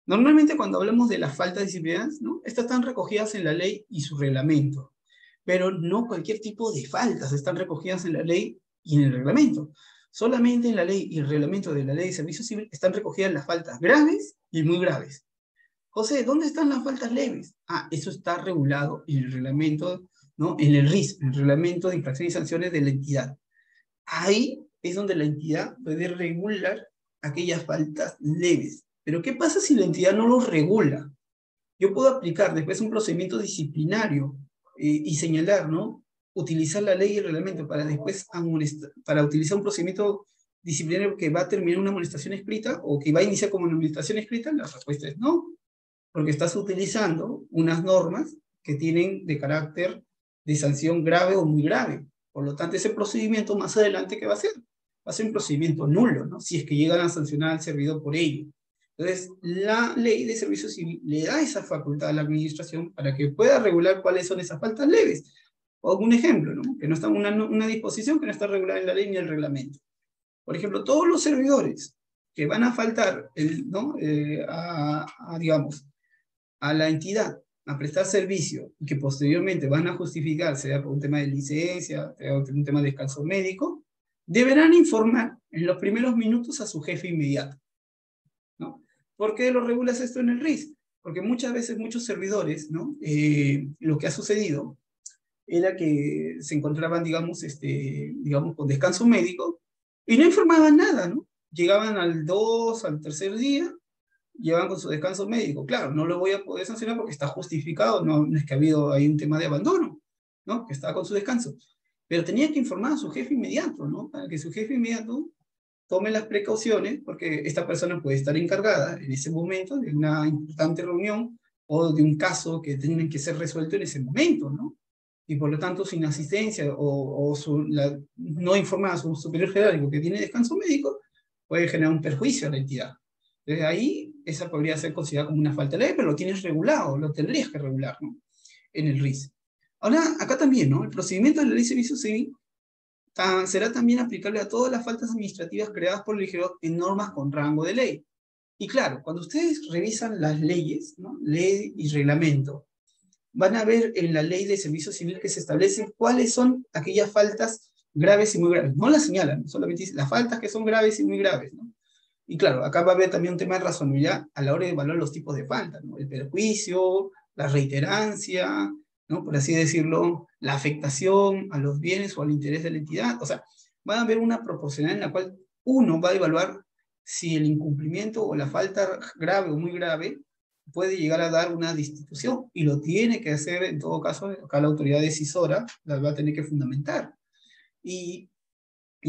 Normalmente cuando hablamos de las faltas disciplinarias, ¿no?, estas están recogidas en la ley y su reglamento, pero no cualquier tipo de faltas están recogidas en la ley y en el reglamento. Solamente en la ley y el reglamento de la Ley de Servicio Civil están recogidas las faltas graves y muy graves. José, ¿dónde están las faltas leves? Ah, eso está regulado en el reglamento, ¿no?, en el RIS, el Reglamento de Infracciones y Sanciones de la entidad. Ahí es donde la entidad puede regular aquellas faltas leves. Pero ¿qué pasa si la entidad no lo regula? Yo puedo aplicar después un procedimiento disciplinario y señalar, ¿no? Utilizar la ley y el reglamento para después para utilizar un procedimiento disciplinario que va a terminar una amonestación escrita o que va a iniciar como una amonestación escrita. La respuesta es no, porque estás utilizando unas normas que tienen de carácter de sanción grave o muy grave. Por lo tanto, ese procedimiento más adelante, ¿qué va a ser? Va a ser un procedimiento nulo, ¿no? Si es que llegan a sancionar al servidor por ello. Entonces, la ley de servicio civil le da esa facultad a la administración para que pueda regular cuáles son esas faltas leves. O un ejemplo, ¿no? Que no está una disposición que no está regulada en la ley ni el reglamento. Por ejemplo, todos los servidores que van a faltar, ¿no? Digamos, a la entidad a prestar servicio y que posteriormente van a justificar, sea por un tema de licencia, sea por un tema de descanso médico, deberán informar en los primeros minutos a su jefe inmediato, ¿no? ¿Por qué lo regulas esto en el RIS? Porque muchas veces muchos servidores, ¿no? Lo que ha sucedido era que se encontraban, digamos, con descanso médico y no informaban nada, ¿no? Llegaban al 2, al tercer día, llevan con su descanso médico. Claro, no lo voy a poder sancionar porque está justificado, no es que ha habido ahí un tema de abandono, ¿no? Que estaba con su descanso. Pero tenía que informar a su jefe inmediato, ¿no? Para que su jefe inmediato tome las precauciones, porque esta persona puede estar encargada en ese momento de una importante reunión o de un caso que tiene que ser resuelto en ese momento, ¿no? Y por lo tanto, sin asistencia o no informar a su superior jerárquico que tiene descanso médico, puede generar un perjuicio a la entidad. Desde ahí, esa podría ser considerada como una falta de ley, pero lo tienes regulado, lo tendrías que regular, ¿no? En el RIS. Ahora, acá también, ¿no? El procedimiento de la ley de servicio civil será también aplicable a todas las faltas administrativas creadas por el legislador en normas con rango de ley. Y claro, cuando ustedes revisan las leyes, ¿no? Ley y reglamento, van a ver en la ley de servicio civil que se establecen cuáles son aquellas faltas graves y muy graves. No las señalan, solamente dicen las faltas que son graves y muy graves, ¿no? Y claro, acá va a haber también un tema de razonabilidad a la hora de evaluar los tipos de faltas, ¿no? El perjuicio, la reiterancia, ¿no? Por así decirlo, la afectación a los bienes o al interés de la entidad. O sea, va a haber una proporcionalidad en la cual uno va a evaluar si el incumplimiento o la falta grave o muy grave puede llegar a dar una destitución, y lo tiene que hacer en todo caso, acá la autoridad decisora la va a tener que fundamentar. Y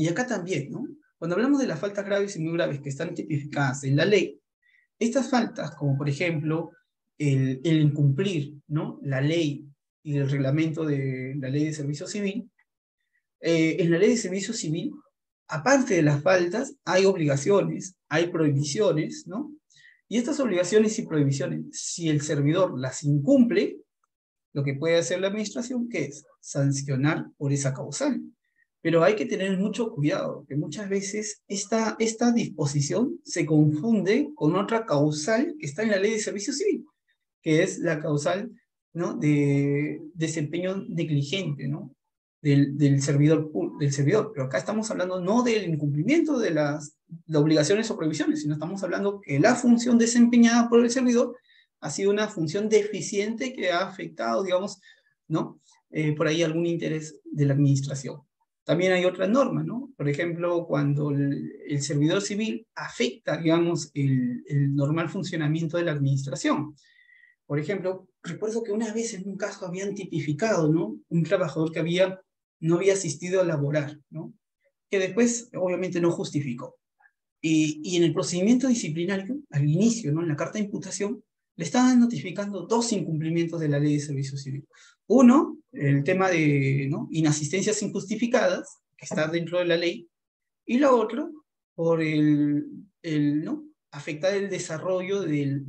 acá también, ¿no? Cuando hablamos de las faltas graves y muy graves que están tipificadas en la ley, estas faltas, como por ejemplo el incumplir, ¿no? La ley y el reglamento de la ley de servicio civil, en la ley de servicio civil, aparte de las faltas, hay obligaciones, hay prohibiciones, ¿no? Y estas obligaciones y prohibiciones, si el servidor las incumple, lo que puede hacer la administración, ¿qué es? Sancionar por esa causal. Pero hay que tener mucho cuidado, que muchas veces esta disposición se confunde con otra causal que está en la ley de servicio civil, que es la causal, ¿no? De desempeño negligente, ¿no? Del servidor. Pero acá estamos hablando no del incumplimiento de las obligaciones o prohibiciones, sino estamos hablando que la función desempeñada por el servidor ha sido una función deficiente que ha afectado, digamos, ¿no? Por ahí algún interés de la administración. También hay otras normas, ¿no? Por ejemplo, cuando el servidor civil afecta, digamos, el normal funcionamiento de la administración. Por ejemplo, recuerdo que una vez en un caso habían tipificado, ¿no? Un trabajador que no había asistido a laborar, ¿no? Que después, obviamente, no justificó. Y en el procedimiento disciplinario, al inicio, ¿no? En la carta de imputación, le estaban notificando dos incumplimientos de la ley de servicio civil. Uno, el tema de, ¿no? Inasistencias injustificadas, que está dentro de la ley, y lo otro, por ¿no? Afectar el desarrollo del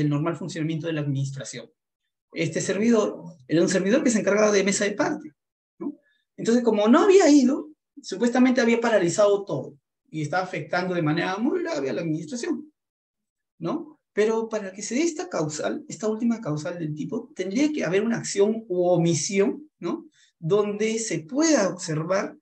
normal funcionamiento de la administración. Este servidor era un servidor que se encargaba de mesa de parte, ¿no? Entonces, como no había ido, supuestamente había paralizado todo y estaba afectando de manera muy grave a la administración, ¿no? Pero para que se dé esta causal, esta última causal del tipo, tendría que haber una acción u omisión, ¿no? Donde se pueda observar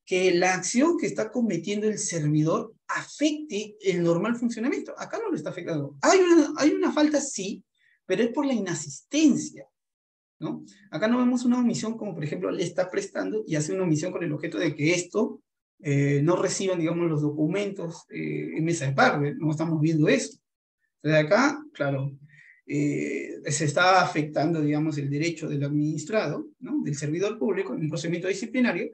que la acción que está cometiendo el servidor afecte el normal funcionamiento. Acá no lo está afectando. Hay una falta, sí, pero es por la inasistencia, ¿no? Acá no vemos una omisión como, por ejemplo, le está prestando y hace una omisión con el objeto de que esto no reciban, digamos, los documentos en mesa de parte, no estamos viendo eso. Entonces acá, claro, se está afectando, digamos, el derecho del administrado, ¿no? Del servidor público en un procedimiento disciplinario,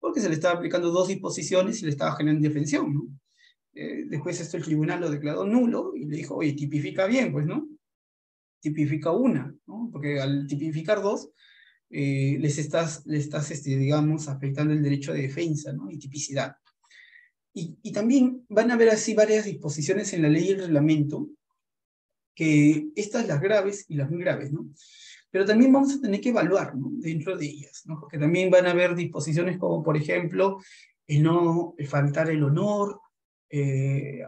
porque se le estaba aplicando dos disposiciones y le estaba generando indefensión, ¿no? Después esto el tribunal lo declaró nulo y le dijo, oye, tipifica bien, pues, ¿no? Tipifica una, ¿no? Porque al tipificar dos, le estás, digamos, afectando el derecho de defensa, ¿no? Y tipicidad. Y también van a haber así varias disposiciones en la ley y el reglamento, que estas las graves y las muy graves, ¿no? Pero también vamos a tener que evaluar, ¿no? Dentro de ellas, ¿no? Porque también van a haber disposiciones como, por ejemplo, el faltar el honor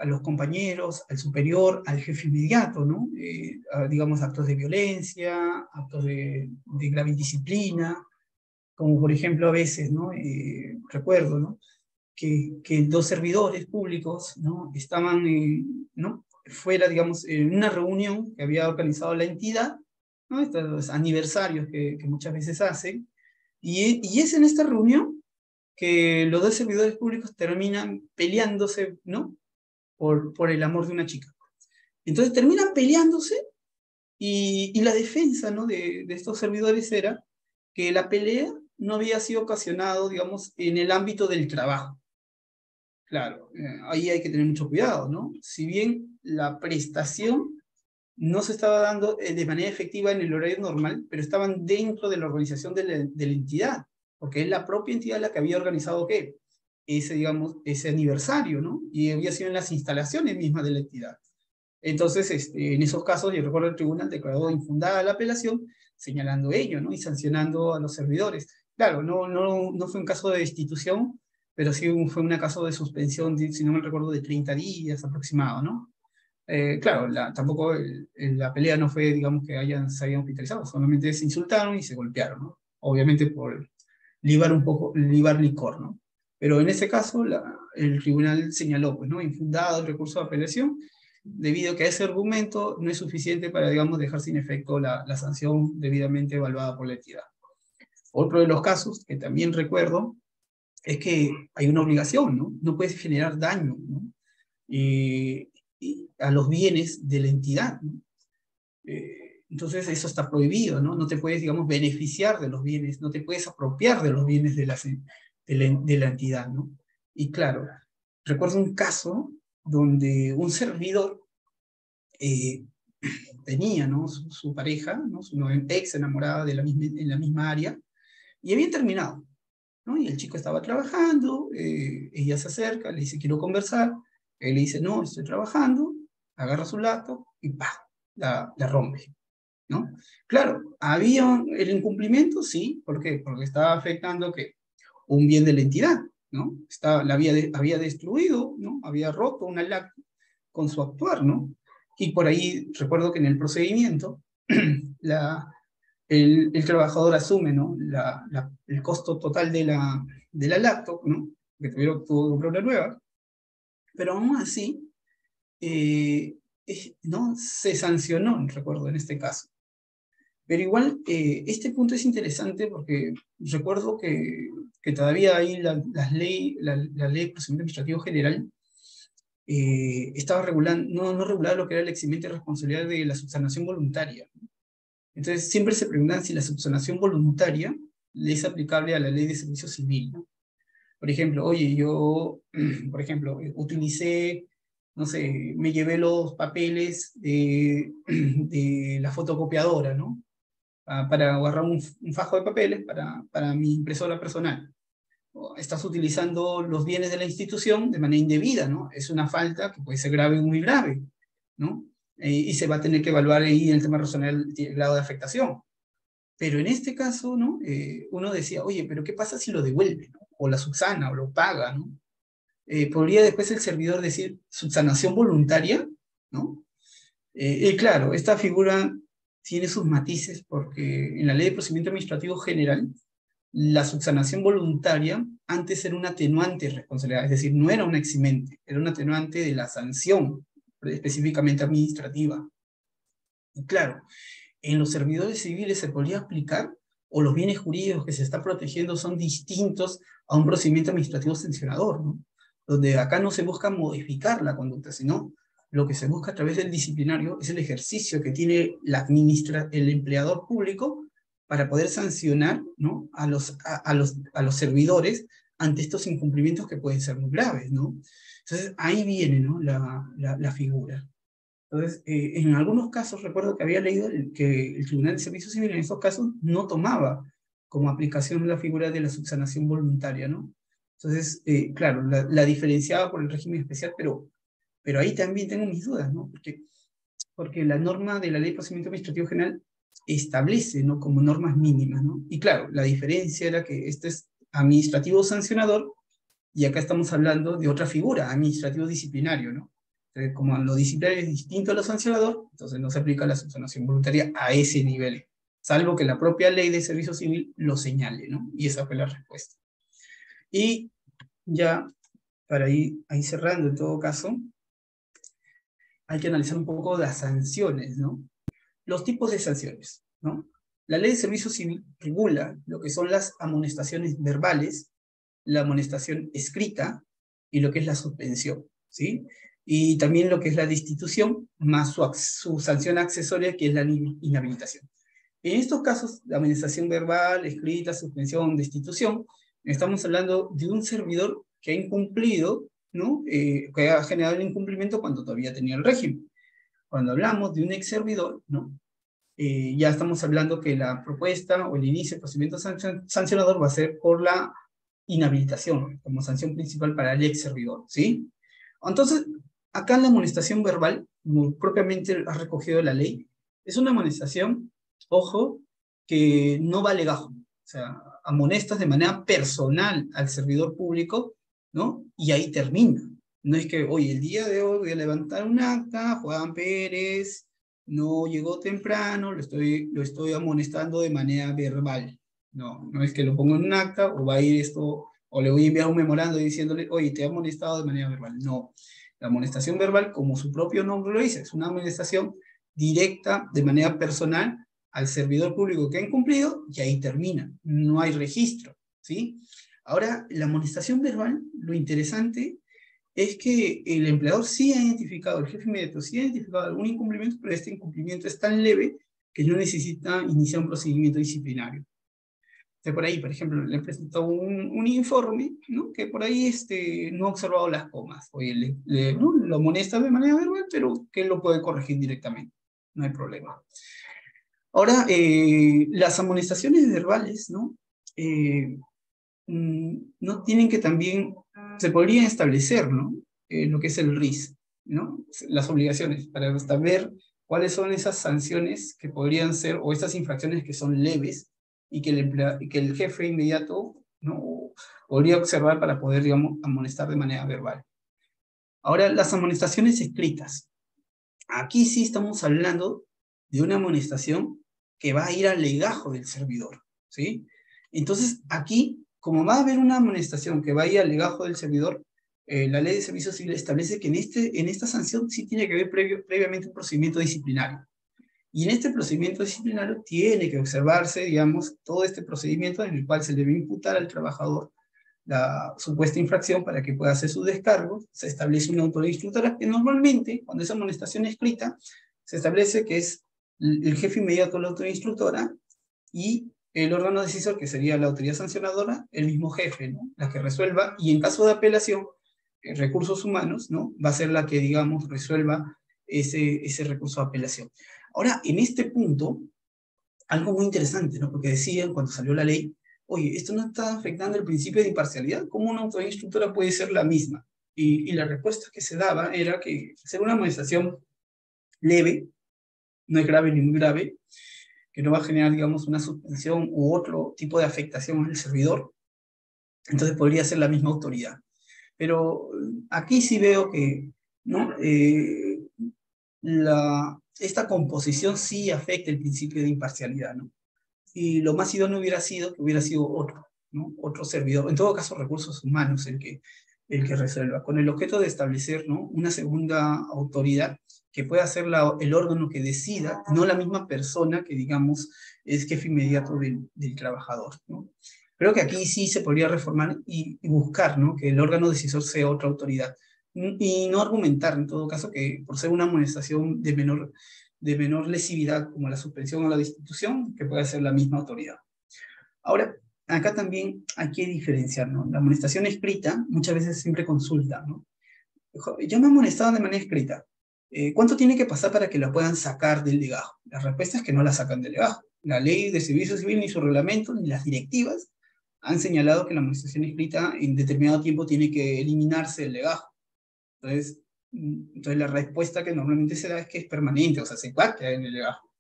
a los compañeros, al superior, al jefe inmediato, ¿no? Digamos, actos de violencia, actos de grave indisciplina, como por ejemplo a veces, ¿no? Recuerdo, ¿no? Que dos servidores públicos, ¿no? Estaban, ¿no? Fuera, digamos, en una reunión que había organizado la entidad, ¿no? Estos aniversarios que muchas veces hacen, y es en esta reunión que los dos servidores públicos terminan peleándose, ¿no? Por el amor de una chica. Entonces terminan peleándose y la defensa, ¿no? De estos servidores era que la pelea no había sido ocasionado, digamos, en el ámbito del trabajo. Claro, ahí hay que tener mucho cuidado, ¿no? Si bien la prestación no se estaba dando de manera efectiva en el horario normal, pero estaban dentro de la organización de la entidad, porque es la propia entidad la que había organizado, ¿qué? Ese, digamos, ese aniversario, ¿no? Y había sido en las instalaciones mismas de la entidad. Entonces, en esos casos, yo recuerdo el tribunal declaró infundada la apelación, señalando ello, ¿no? Y sancionando a los servidores. Claro, no fue un caso de destitución, pero sí fue un caso de suspensión, si no me recuerdo, de 30 días aproximado, ¿no? Claro, tampoco la pelea no fue, digamos, que se hayan hospitalizado, solamente se insultaron y se golpearon, ¿no? Obviamente por libar licor, ¿no? Pero en ese caso, el tribunal señaló, pues, ¿no? Infundado el recurso de apelación, debido a que ese argumento no es suficiente para, digamos, dejar sin efecto la sanción debidamente evaluada por la entidad. Otro de los casos que también recuerdo es que hay una obligación, ¿no? No puedes generar daño, ¿no? A los bienes de la entidad, ¿no? Entonces eso está prohibido, ¿no? No te puedes, digamos, beneficiar de los bienes, no te puedes apropiar de los bienes de la entidad, ¿no? Y claro, recuerdo un caso donde un servidor tenía, ¿no? Su pareja, ¿no? Su ex enamorada en la misma área, y habían terminado, ¿no? Y el chico estaba trabajando, ella se acerca, le dice, quiero conversar, él le dice, no, estoy trabajando, agarra su laptop y ¡pah! La rompe, ¿no? Claro, ¿había el incumplimiento? Sí, ¿por qué? Porque estaba afectando que un bien de la entidad, ¿no? Había destruido, ¿no? Había roto una laptop con su actuar, ¿no? Y por ahí recuerdo que en el procedimiento el trabajador asume, ¿no? El costo total de la laptop, ¿no? Que tuvo que comprar una nueva, pero aún así, ¿no? Se sancionó, recuerdo, en este caso. Pero igual, este punto es interesante porque recuerdo que todavía ahí la ley de procedimiento administrativo general estaba regulando, no regulaba lo que era el eximiente de responsabilidad de la subsanación voluntaria. Entonces, siempre se preguntan si la subsanación voluntaria le es aplicable a la ley de servicio civil, ¿no? Por ejemplo, oye, yo, por ejemplo, utilicé, no sé, me llevé los papeles de la fotocopiadora, ¿no? Para agarrar un fajo de papeles para mi impresora personal. Estás utilizando los bienes de la institución de manera indebida, ¿no? Es una falta que puede ser grave o muy grave, ¿no? Y se va a tener que evaluar ahí en el tema razonable el grado de afectación. Pero en este caso, ¿no? Uno decía, oye, pero ¿qué pasa si lo devuelve, ¿no? O la subsana, o lo paga, ¿no? Podría después el servidor decir subsanación voluntaria, ¿no? Y claro, esta figura tiene sus matices porque en la Ley de Procedimiento Administrativo General, la subsanación voluntaria antes era un atenuante de responsabilidad, es decir, no era un eximente, era un atenuante de la sanción específicamente administrativa. Y claro, en los servidores civiles se podría aplicar o los bienes jurídicos que se está protegiendo son distintos a un procedimiento administrativo sancionador, ¿no? Donde acá no se busca modificar la conducta, sino lo que se busca a través del disciplinario es el ejercicio que tiene el empleador público para poder sancionar, ¿no?, a los servidores ante estos incumplimientos que pueden ser muy graves, ¿no? Entonces, ahí viene, ¿no?, la figura. Entonces, en algunos casos, recuerdo que había leído que el Tribunal de Servicio Civil en estos casos no tomaba como aplicación la figura de la subsanación voluntaria, ¿no? Entonces, claro, la diferenciaba por el régimen especial, pero ahí también tengo mis dudas, ¿no? Porque la norma de la Ley de Procedimiento Administrativo General establece, ¿no?, como normas mínimas, ¿no? Y claro, la diferencia era que este es administrativo sancionador y acá estamos hablando de otra figura, administrativo disciplinario, ¿no? Entonces, como lo disciplinario es distinto a lo sancionador, entonces no se aplica la subsanación voluntaria a ese nivel, salvo que la propia Ley de Servicio Civil lo señale, ¿no? Y esa fue la respuesta. Y ya, para ir ahí cerrando en todo caso, hay que analizar un poco las sanciones, ¿no? Los tipos de sanciones, ¿no? La Ley de Servicio Civil regula lo que son las amonestaciones verbales, la amonestación escrita y lo que es la suspensión, ¿sí? Y también lo que es la destitución, más su sanción accesoria, que es la inhabilitación. En estos casos, la amonestación verbal, escrita, suspensión, destitución, estamos hablando de un servidor que ha incumplido, ¿no?, que ha generado el incumplimiento cuando todavía tenía el régimen. Cuando hablamos de un ex servidor, ¿no?, ya estamos hablando que la propuesta o el inicio del procedimiento sancionador va a ser por la inhabilitación como sanción principal para el ex servidor, ¿sí? Entonces, acá la amonestación verbal, como propiamente ha recogido la ley, es una amonestación, ojo, que no va legajo. O sea, amonestas de manera personal al servidor público, ¿no? Y ahí termina. No es que, oye, el día de hoy voy a levantar un acta, Juan Pérez no llegó temprano, lo estoy amonestando de manera verbal. No, no es que lo ponga en un acta o va a ir esto, o le voy a enviar un memorando diciéndole, oye, te he amonestado de manera verbal. No, la amonestación verbal, como su propio nombre lo dice, es una amonestación directa, de manera personal, al servidor público que ha incumplido, y ahí termina, no hay registro, ¿sí? Ahora, la amonestación verbal, lo interesante es que el empleador sí ha identificado, el jefe inmediato sí ha identificado algún incumplimiento, pero este incumplimiento es tan leve que no necesita iniciar un procedimiento disciplinario. Entonces, por ahí, por ejemplo, le presentó un informe, ¿no?, que por ahí no ha observado las comas. Oye, ¿no?, lo amonesta de manera verbal, pero que él lo puede corregir directamente. No hay problema. Ahora, las amonestaciones verbales, ¿no?, no tienen que también, se podría establecer, ¿no?, lo que es el RIS, ¿no?, las obligaciones, para saber cuáles son esas sanciones que podrían ser, o esas infracciones que son leves, y que el jefe inmediato, ¿no?, podría observar para poder, digamos, amonestar de manera verbal. Ahora, las amonestaciones escritas. Aquí sí estamos hablando de una amonestación que va a ir al legajo del servidor, ¿sí? Entonces, aquí, como va a haber una amonestación que va a ir al legajo del servidor, la Ley de Servicio Civil establece que en esta sanción sí tiene que haber previamente un procedimiento disciplinario. Y en este procedimiento disciplinario tiene que observarse, digamos, todo este procedimiento en el cual se le debe imputar al trabajador la supuesta infracción para que pueda hacer su descargo. Se establece una autoridad instructora que normalmente, cuando esa amonestación es escrita, se establece que es el jefe inmediato de la autoridad instructora y el órgano decisor, que sería la autoridad sancionadora, el mismo jefe, ¿no?, la que resuelva, y en caso de apelación, recursos humanos, ¿no?, va a ser la que, digamos, resuelva ese recurso de apelación. Ahora, en este punto, algo muy interesante, ¿no?, porque decían cuando salió la ley, oye, esto no está afectando el principio de imparcialidad, ¿cómo una autoridad instructora puede ser la misma? Y la respuesta que se daba era que ser una amonestación leve, no es grave ni muy grave, que no va a generar, digamos, una suspensión u otro tipo de afectación al servidor, entonces podría ser la misma autoridad. Pero aquí sí veo que, ¿no?, esta composición sí afecta el principio de imparcialidad, ¿no? Y lo más idóneo hubiera sido que hubiera sido otro, ¿no?, otro servidor, en todo caso recursos humanos, el que resuelva, con el objeto de establecer, ¿no?, una segunda autoridad que pueda ser el órgano que decida, no la misma persona que, digamos, es jefe inmediato del trabajador, ¿no? Creo que aquí sí se podría reformar y buscar, ¿no?, que el órgano decisor sea otra autoridad. Y no argumentar, en todo caso, que por ser una amonestación de menor lesividad, como la suspensión o la destitución, que pueda ser la misma autoridad. Ahora, acá también hay que diferenciar, ¿no? La amonestación escrita muchas veces siempre consulta, ¿no? Yo me he amonestado de manera escrita. ¿Cuánto tiene que pasar para que la puedan sacar del legajo? La respuesta es que no la sacan del legajo. La ley de servicio civil, ni su reglamento, ni las directivas han señalado que la amonestación escrita en determinado tiempo tiene que eliminarse del legajo. Entonces la respuesta que normalmente se da es que es permanente, o sea, se va a quedar en el legajo.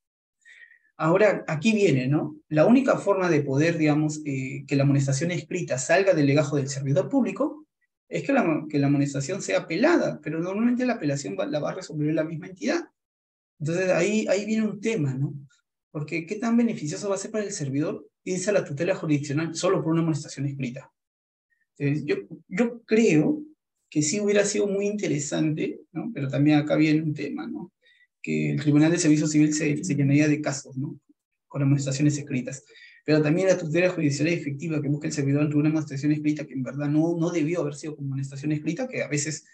Ahora, aquí viene, ¿no? La única forma de poder, digamos, que la amonestación escrita salga del legajo del servidor público es que la amonestación sea apelada, pero normalmente la apelación la va a resolver la misma entidad. Entonces ahí viene un tema, ¿no? Porque ¿qué tan beneficioso va a ser para el servidor irse a la tutela jurisdiccional solo por una amonestación escrita? Entonces, yo creo que sí hubiera sido muy interesante, ¿no? Pero también acá viene un tema, ¿no? Que el Tribunal de Servicio Civil se llenaría de casos, ¿no?, con amonestaciones escritas. Pero también la tutela judicial efectiva que busca el servidor ante una amonestación escrita que en verdad no debió haber sido como amonestación escrita, que a veces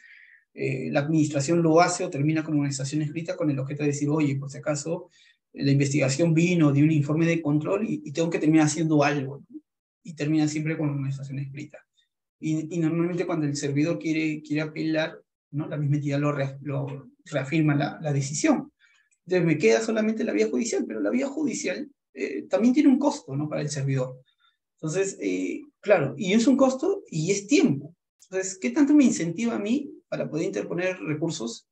la administración lo hace o termina como amonestación escrita con el objeto de decir, oye, por si acaso la investigación vino de un informe de control y tengo que terminar haciendo algo, ¿no? Y termina siempre con amonestación escrita. Y normalmente cuando el servidor quiere apelar, ¿no?, la misma entidad lo reafirma la decisión. Entonces me queda solamente la vía judicial, pero la vía judicial también tiene un costo, ¿no?, para el servidor. Entonces, claro, y es un costo y es tiempo. Entonces, ¿qué tanto me incentiva a mí para poder interponer recursos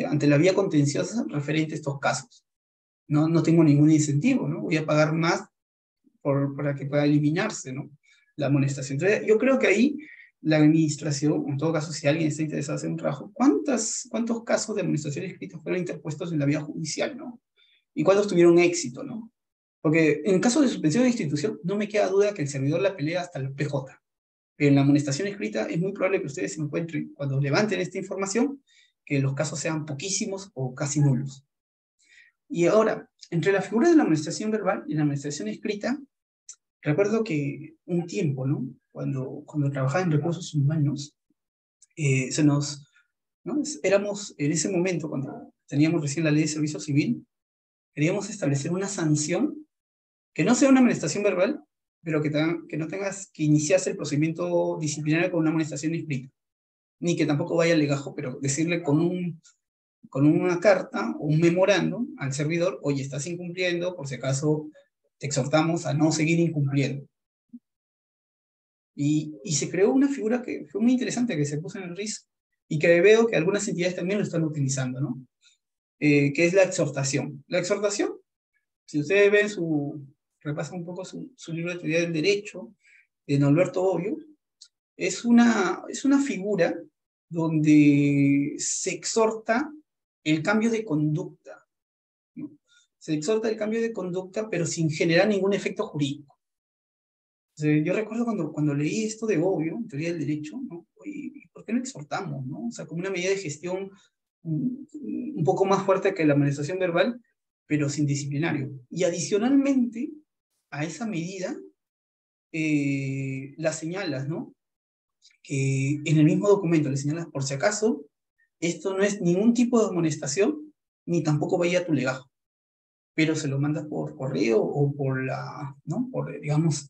ante la vía contenciosa referente a estos casos? No tengo ningún incentivo, ¿no? Voy a pagar más para que pueda eliminarse, ¿no?, la amonestación. Entonces, yo creo que ahí la administración, en todo caso, si alguien está interesado en hacer un trabajo, ¿cuántos casos de amonestación escrita fueron interpuestos en la vía judicial, ¿no? ¿Y cuántos tuvieron éxito, ¿no? Porque en caso de suspensión de institución, no me queda duda que el servidor la pelea hasta el PJ. Pero en la amonestación escrita es muy probable que ustedes se encuentren, cuando levanten esta información, que los casos sean poquísimos o casi nulos. Y ahora, entre la figura de la amonestación verbal y la amonestación escrita, recuerdo que un tiempo, ¿no?, cuando trabajaba en recursos humanos, ¿no?, éramos en ese momento, cuando teníamos recién la ley de servicio civil, queríamos establecer una sanción que no sea una amonestación verbal, pero que no tengas que iniciarse el procedimiento disciplinario con una amonestación escrita, ni que tampoco vaya al legajo, pero decirle con una carta o un memorando al servidor, oye, estás incumpliendo, por si acaso te exhortamos a no seguir incumpliendo. Y se creó una figura que fue muy interesante, que se puso en el RIS, y que veo que algunas entidades también lo están utilizando, ¿no? Que es la exhortación. La exhortación, si ustedes ven repasan un poco su libro de teoría del derecho, de Norberto Bobbio, es una figura donde se exhorta el cambio de conducta, ¿no? Se exhorta el cambio de conducta, pero sin generar ningún efecto jurídico. Yo recuerdo cuando leí esto de Bobbio, en teoría del derecho, ¿no? ¿Y por qué no exhortamos, no? O sea, como una medida de gestión un poco más fuerte que la amonestación verbal, pero sin disciplinario. Y adicionalmente a esa medida, la señalas, ¿no?, que en el mismo documento le señalas, por si acaso, esto no es ningún tipo de amonestación, ni tampoco vaya a tu legajo, pero se lo mandas por correo o ¿no?, digamos,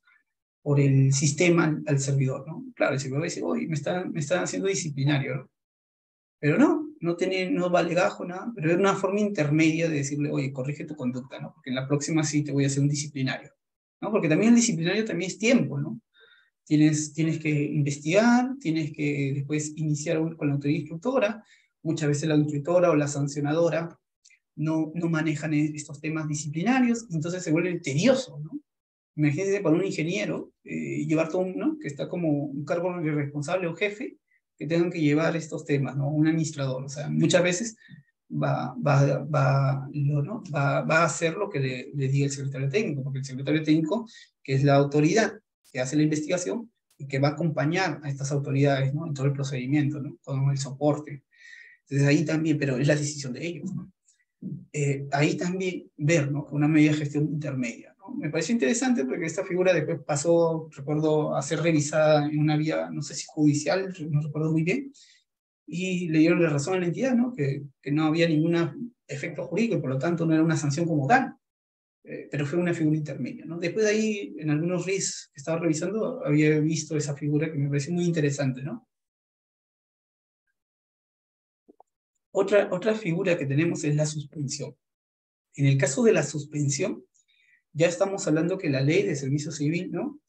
por el sistema al servidor, ¿no? Claro, el servidor dice, oye, me están haciendo disciplinario, ¿no? Pero no va al legajo, nada, pero es una forma intermedia de decirle, oye, corrige tu conducta, ¿no? Porque en la próxima sí te voy a hacer un disciplinario, ¿no? Porque también el disciplinario también es tiempo, ¿no? Tienes que investigar, tienes que después iniciar con la autoridad instructora. Muchas veces la instructora o la sancionadora no manejan estos temas disciplinarios, entonces se vuelve tedioso, ¿no? Imagínense para un ingeniero llevar todo, ¿no?, que está como un cargo responsable o jefe, que tengan que llevar estos temas, ¿no? Un administrador. O sea, muchas veces va a hacer lo que le diga el secretario técnico, porque el secretario técnico, que es la autoridad que hace la investigación y que va a acompañar a estas autoridades, ¿no?, en todo el procedimiento, ¿no?, con el soporte. Entonces ahí también, pero es la decisión de ellos, ¿no? Ahí también ver, ¿no?, una medida de gestión intermedia, ¿no? Me pareció interesante porque esta figura después pasó, recuerdo, a ser revisada en una vía, no sé si judicial, no recuerdo muy bien, y le dieron la razón a la entidad, ¿no?, que no había ningún efecto jurídico y por lo tanto no era una sanción como tal, pero fue una figura intermedia, ¿no? Después de ahí, en algunos RIS que estaba revisando, había visto esa figura que me pareció muy interesante, ¿no? Otra figura que tenemos es la suspensión. En el caso de la suspensión, ya estamos hablando que la ley de servicio civil, ¿no?,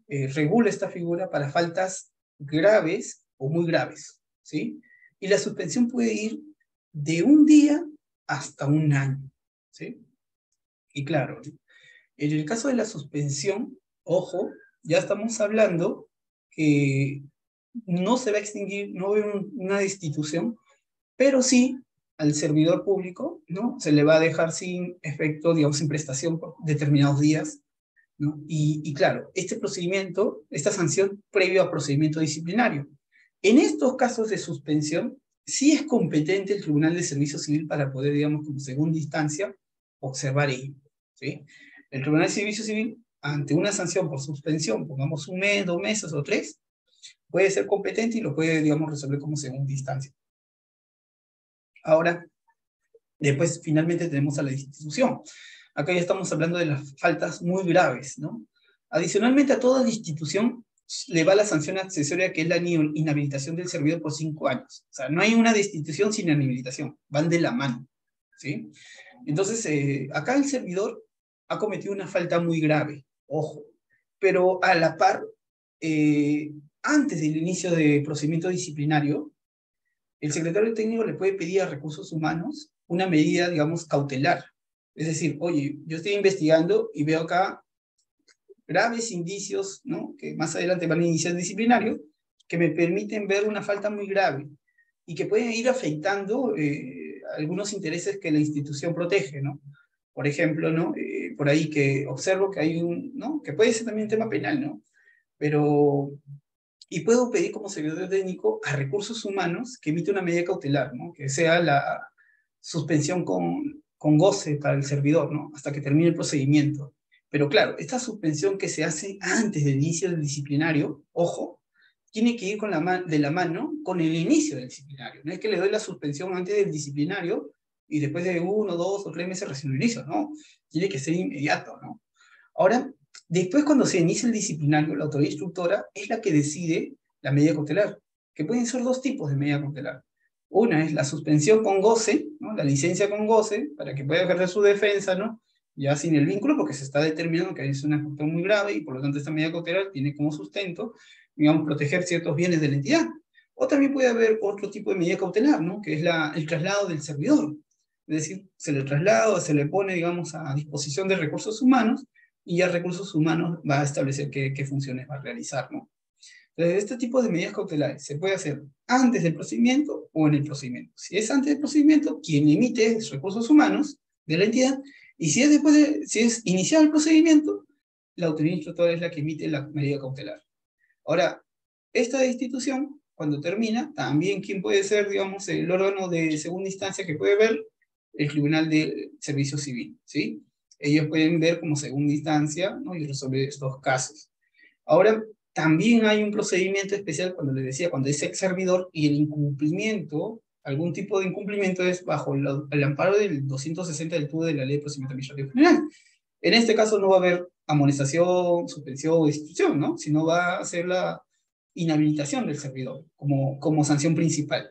regula esta figura para faltas graves o muy graves, ¿sí? Y la suspensión puede ir de un día hasta un año, ¿sí? Y claro, en el caso de la suspensión, ojo, ya estamos hablando que no se va a extinguir, no va a haber una destitución, pero sí al servidor público, ¿no?, se le va a dejar sin efecto, digamos, sin prestación por determinados días, ¿no? Y claro, este procedimiento, esta sanción previo a procedimiento disciplinario. En estos casos de suspensión, sí es competente el Tribunal de Servicio Civil para poder, digamos, como segunda instancia, observar ello, ¿sí? El Tribunal de Servicio Civil, ante una sanción por suspensión, pongamos un mes, 2 meses o 3, puede ser competente y lo puede, digamos, resolver como segunda instancia. Ahora, después finalmente tenemos a la destitución. Acá ya estamos hablando de las faltas muy graves, ¿no? Adicionalmente a toda destitución le va la sanción accesoria, que es la inhabilitación del servidor por 5 años. O sea, no hay una destitución sin inhabilitación, van de la mano, ¿sí? Entonces, acá el servidor ha cometido una falta muy grave, ojo, pero a la par, antes del inicio de procedimiento disciplinario, el secretario técnico le puede pedir a recursos humanos una medida, digamos, cautelar. Es decir, oye, yo estoy investigando y veo acá graves indicios, ¿no?, que más adelante van a iniciar disciplinario, que me permiten ver una falta muy grave y que pueden ir afectando algunos intereses que la institución protege, ¿no? Por ejemplo, ¿no?, por ahí que observo que hay ¿no?, que puede ser también un tema penal, ¿no? Pero y puedo pedir como secretario técnico a recursos humanos que emite una medida cautelar, ¿no?, que sea la suspensión con goce para el servidor, ¿no?, hasta que termine el procedimiento. Pero claro, esta suspensión que se hace antes del inicio del disciplinario, ojo, tiene que ir de la mano con el inicio del disciplinario. No es que le doy la suspensión antes del disciplinario y después de 1, 2 o 3 meses recién lo inicio, no. Tiene que ser inmediato, ¿no? Ahora, después cuando se inicia el disciplinario, la autoridad instructora es la que decide la medida cautelar, que pueden ser 2 tipos de medida cautelar. Una es la suspensión con goce, ¿no?, la licencia con goce, para que pueda ejercer su defensa, ¿no?, ya sin el vínculo, porque se está determinando que es una cuestión muy grave y por lo tanto esta medida cautelar tiene como sustento, digamos, proteger ciertos bienes de la entidad. O también puede haber otro tipo de medida cautelar, ¿no?, que es el traslado del servidor. Es decir, se le traslada, se le pone, digamos, a disposición de recursos humanos y ya recursos humanos va a establecer qué funciones va a realizar, ¿no? Entonces, este tipo de medidas cautelares se puede hacer antes del procedimiento o en el procedimiento. Si es antes del procedimiento, quien emite es recursos humanos de la entidad, y si es si es iniciado el procedimiento, la autoridad instructora es la que emite la medida cautelar. Ahora, esta destitución, cuando termina, también quien puede ser, digamos, el órgano de segunda instancia que puede ver, el Tribunal de Servicio Civil, ¿sí? Ellos pueden ver como segunda instancia, ¿no?, y resolver estos casos. Ahora, también hay un procedimiento especial, cuando les decía, cuando es ex servidor y el incumplimiento, algún tipo de incumplimiento es bajo el amparo del 260 del TUDE de la Ley de Procedimiento Administrativo General. En este caso no va a haber amonestación, suspensión o destitución, ¿no?, sino va a ser la inhabilitación del servidor como sanción principal.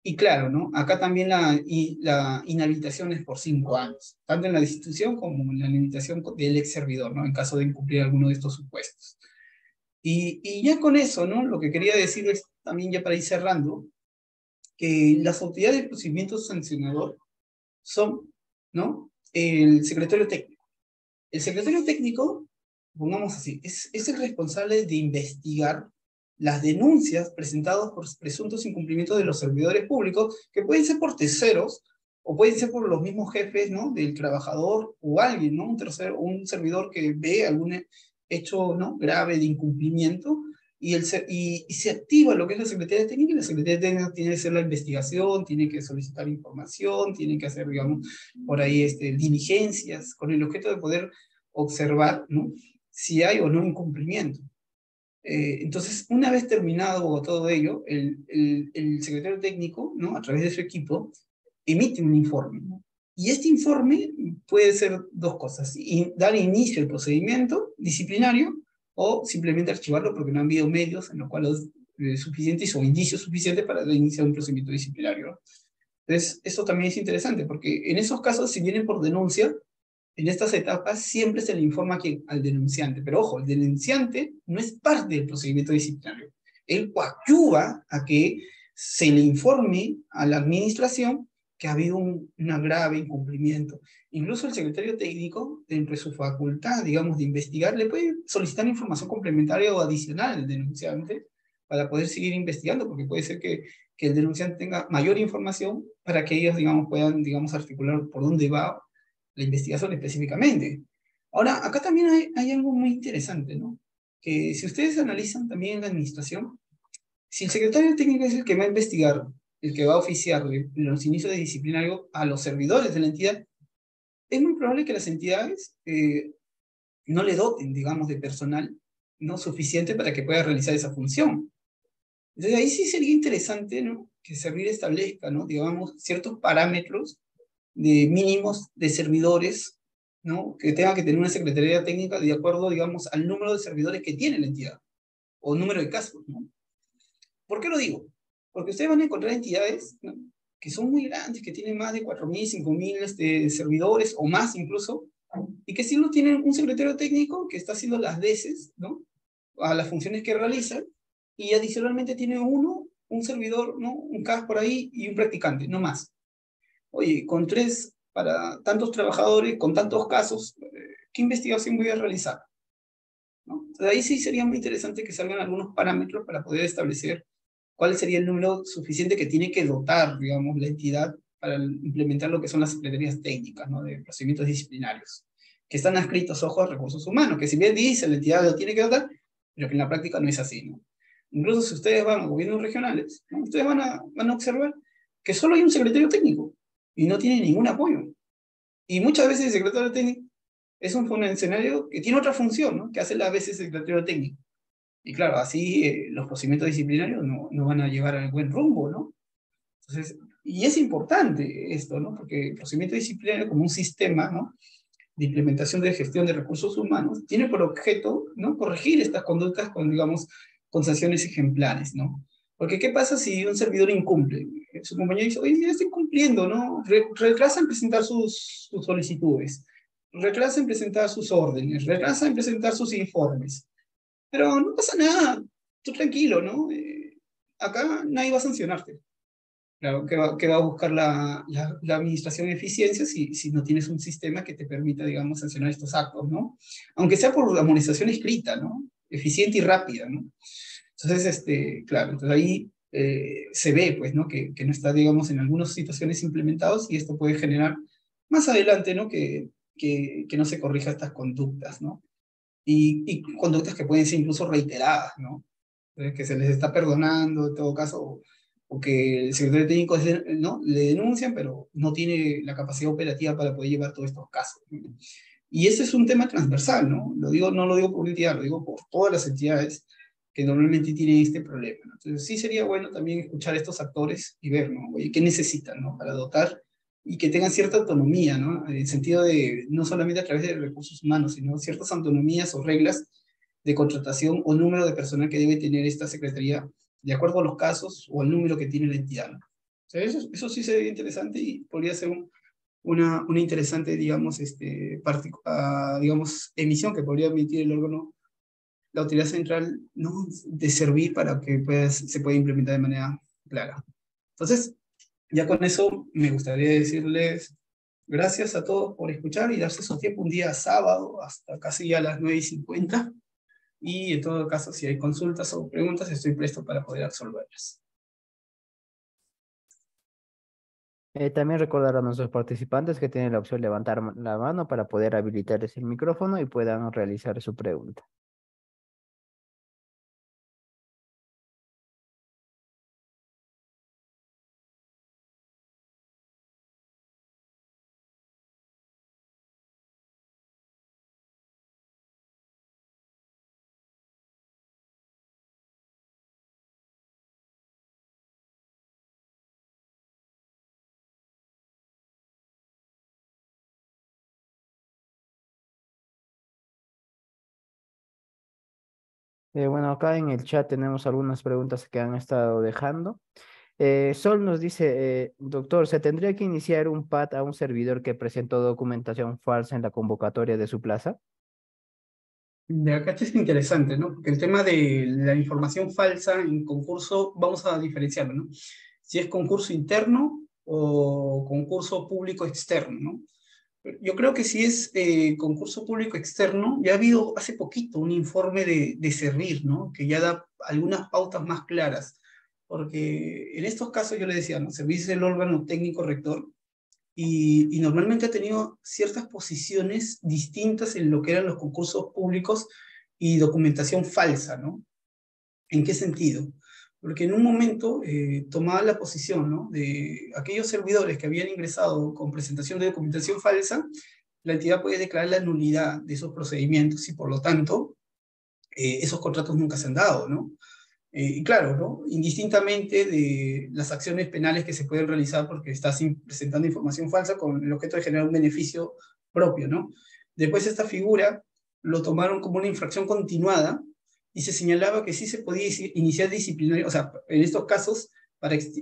Y claro, ¿no?, acá también la inhabilitación es por 5 años, tanto en la destitución como en la inhabilitación del ex servidor, ¿no?, en caso de incumplir alguno de estos supuestos. Y ya con eso, ¿no?, lo que quería decirles también, ya para ir cerrando, que las autoridades de procedimiento sancionador son, ¿no?, el secretario técnico. El secretario técnico, pongamos así, es el responsable de investigar las denuncias presentadas por presuntos incumplimientos de los servidores públicos, que pueden ser por terceros, o pueden ser por los mismos jefes, ¿no?, del trabajador, o alguien, ¿no?, un servidor que ve algún hecho, ¿no?, grave de incumplimiento, y se activa lo que es la Secretaría Técnica, y la Secretaría Técnica tiene que hacer la investigación, tiene que solicitar información, tiene que hacer, digamos, por ahí diligencias, con el objeto de poder observar, ¿no?, si hay o no incumplimiento. Entonces, una vez terminado todo ello, el secretario técnico, ¿no?, a través de su equipo, emite un informe, ¿no? Y este informe puede ser dos cosas: dar inicio al procedimiento disciplinario, o simplemente archivarlo porque no han habido medios en los cuales suficientes o indicios suficientes para iniciar un procedimiento disciplinario, ¿no? Entonces, esto también es interesante, porque en esos casos, si vienen por denuncia, en estas etapas siempre se le informa al denunciante, pero ojo, el denunciante no es parte del procedimiento disciplinario. Él coadyuva a que se le informe a la administración que ha habido un grave incumplimiento. Incluso el secretario técnico, dentro de su facultad, digamos, de investigar, le puede solicitar información complementaria o adicional al denunciante para poder seguir investigando, porque puede ser que el denunciante tenga mayor información para que ellos, digamos, puedan, digamos, articular por dónde va la investigación específicamente. Ahora, acá también hay algo muy interesante, ¿no? Que si ustedes analizan también en la administración, si el secretario técnico es el que va a investigar, el que va a oficiar los inicios de disciplinario a los servidores de la entidad, es muy probable que las entidades no le doten, digamos, de personal no suficiente para que pueda realizar esa función. Entonces ahí sí sería interesante, ¿no?, que Servir establezca, ¿no?, digamos, ciertos parámetros de mínimos de servidores, ¿no?, que tenga que tener una secretaría técnica de acuerdo, digamos, al número de servidores que tiene la entidad, o número de casos, ¿no? ¿Por qué lo digo? Porque ustedes van a encontrar entidades, ¿no?, que son muy grandes, que tienen más de 4.000, 5.000 servidores, o más incluso, y que sí no tienen un secretario técnico que está haciendo las veces, ¿no?, a las funciones que realiza, y adicionalmente tiene un servidor, ¿no?, un CAS por ahí y un practicante, no más. Oye, con 3 para tantos trabajadores, con tantos casos, ¿qué investigación voy a realizar?, ¿no? Entonces, ahí sí sería muy interesante que salgan algunos parámetros para poder establecer cuál sería el número suficiente que tiene que dotar, digamos, la entidad para implementar lo que son las secretarías técnicas, ¿no?, de procedimientos disciplinarios, que están adscritos, ojo, a recursos humanos, que si bien dice la entidad lo tiene que dotar, pero que en la práctica no es así, ¿no? Incluso si ustedes van a gobiernos regionales, ¿no?, ustedes van a observar que solo hay un secretario técnico y no tiene ningún apoyo. Y muchas veces el secretario técnico es un funcionario que tiene otra función, ¿no?, que hace a veces el secretario técnico. Y claro, así los procedimientos disciplinarios no van a llevar al buen rumbo, ¿no? Entonces, y es importante esto, ¿no?, porque el procedimiento disciplinario, como un sistema, ¿no?, de implementación de gestión de recursos humanos, tiene por objeto, ¿no?, corregir estas conductas con, digamos, con sanciones ejemplares, ¿no? Porque ¿qué pasa si un servidor incumple? Su compañero dice: oye, ya estoy cumpliendo, ¿no? Retrasa en presentar sus solicitudes, retrasa en presentar sus órdenes, retrasa en presentar sus informes. Pero no pasa nada, tú tranquilo, ¿no? Acá nadie va a sancionarte. Claro, que va a buscar la administración de eficiencia si no tienes un sistema que te permita, digamos, sancionar estos actos, ¿no? Aunque sea por amonestación escrita, ¿no? Eficiente y rápida, ¿no? Entonces, claro, entonces ahí se ve, pues, ¿no?, que no está, digamos, en algunas situaciones implementados, y esto puede generar más adelante, ¿no?, que no se corrija estas conductas, ¿no? Y conductas que pueden ser incluso reiteradas, ¿no? Que se les está perdonando en todo caso, o que el secretario técnico, ¿no?, le denuncian, pero no tiene la capacidad operativa para poder llevar todos estos casos, ¿no? Y ese es un tema transversal, ¿no? No lo digo por una entidad, lo digo por todas las entidades que normalmente tienen este problema, ¿no? Entonces sí sería bueno también escuchar a estos actores y ver, ¿no?, oye, qué necesitan, ¿no?, para dotar, y que tengan cierta autonomía, ¿no?, en el sentido de no solamente a través de recursos humanos, sino ciertas autonomías o reglas de contratación o número de personal que debe tener esta secretaría de acuerdo a los casos o al número que tiene la entidad, ¿no? O sea, eso sí sería interesante, y podría ser una interesante, digamos, digamos, emisión que podría emitir el órgano, la autoridad central, ¿no?, de servir para que se pueda implementar de manera clara. Entonces, ya con eso me gustaría decirles gracias a todos por escuchar y darse su tiempo un día sábado hasta casi a las 9:50. Y en todo caso, si hay consultas o preguntas, estoy presto para poder absolverlas. También recordar a nuestros participantes que tienen la opción de levantar la mano para poder habilitarles el micrófono y puedan realizar su pregunta. Bueno, acá en el chat tenemos algunas preguntas que han estado dejando. Sol nos dice, doctor, ¿se tendría que iniciar un PAT a un servidor que presentó documentación falsa en la convocatoria de su plaza? De acá esto es interesante, ¿no? Porque el tema de la información falsa en concurso, vamos a diferenciarlo, ¿no? Si es concurso interno o concurso público externo, ¿no? Yo creo que si es concurso público externo, ya ha habido hace poquito un informe de Servir, ¿no? Que ya da algunas pautas más claras. Porque en estos casos yo le decía, ¿no? Servir es el órgano técnico rector y normalmente ha tenido ciertas posiciones distintas en lo que eran los concursos públicos y documentación falsa, ¿no? ¿En qué sentido? Porque en un momento tomaba la posición, ¿no? De aquellos servidores que habían ingresado con presentación de documentación falsa, la entidad puede declarar la nulidad de esos procedimientos y por lo tanto esos contratos nunca se han dado, ¿no? Y claro, ¿no? Indistintamente de las acciones penales que se pueden realizar porque estás presentando información falsa con el objeto de generar un beneficio propio, ¿no? Después esta figura lo tomaron como una infracción continuada y se señalaba que sí se podía iniciar disciplinario, o sea, en estos casos,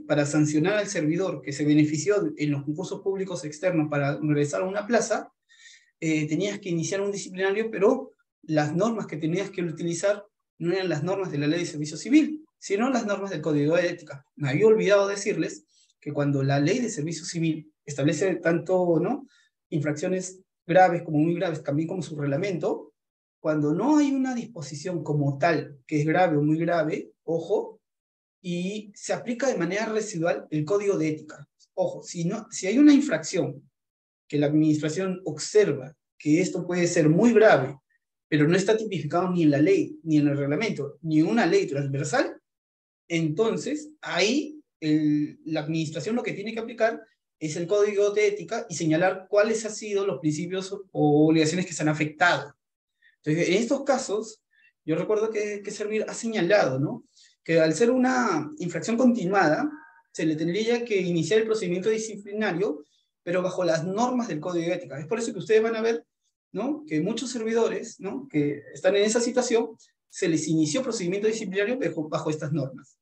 para sancionar al servidor que se benefició en los concursos públicos externos para regresar a una plaza, tenías que iniciar un disciplinario, pero las normas que tenías que utilizar no eran las normas de la Ley de Servicio Civil, sino las normas del Código de Ética. Me había olvidado decirles que cuando la Ley de Servicio Civil establece tanto, ¿no?, infracciones graves como muy graves, también como su reglamento, cuando no hay una disposición como tal que es grave o muy grave, ojo, y se aplica de manera residual el Código de Ética. Ojo, si hay una infracción que la administración observa que esto puede ser muy grave, pero no está tipificado ni en la ley, ni en el reglamento, ni en una ley transversal, entonces ahí la administración lo que tiene que aplicar es el código de ética y señalar cuáles han sido los principios o obligaciones que se han afectado. Entonces, en estos casos, yo recuerdo que Servir ha señalado, ¿no?, que al ser una infracción continuada, se le tendría que iniciar el procedimiento disciplinario, pero bajo las normas del Código de Ética. Es por eso que ustedes van a ver, ¿no?, que muchos servidores, ¿no?, que están en esa situación, se les inició procedimiento disciplinario bajo estas normas.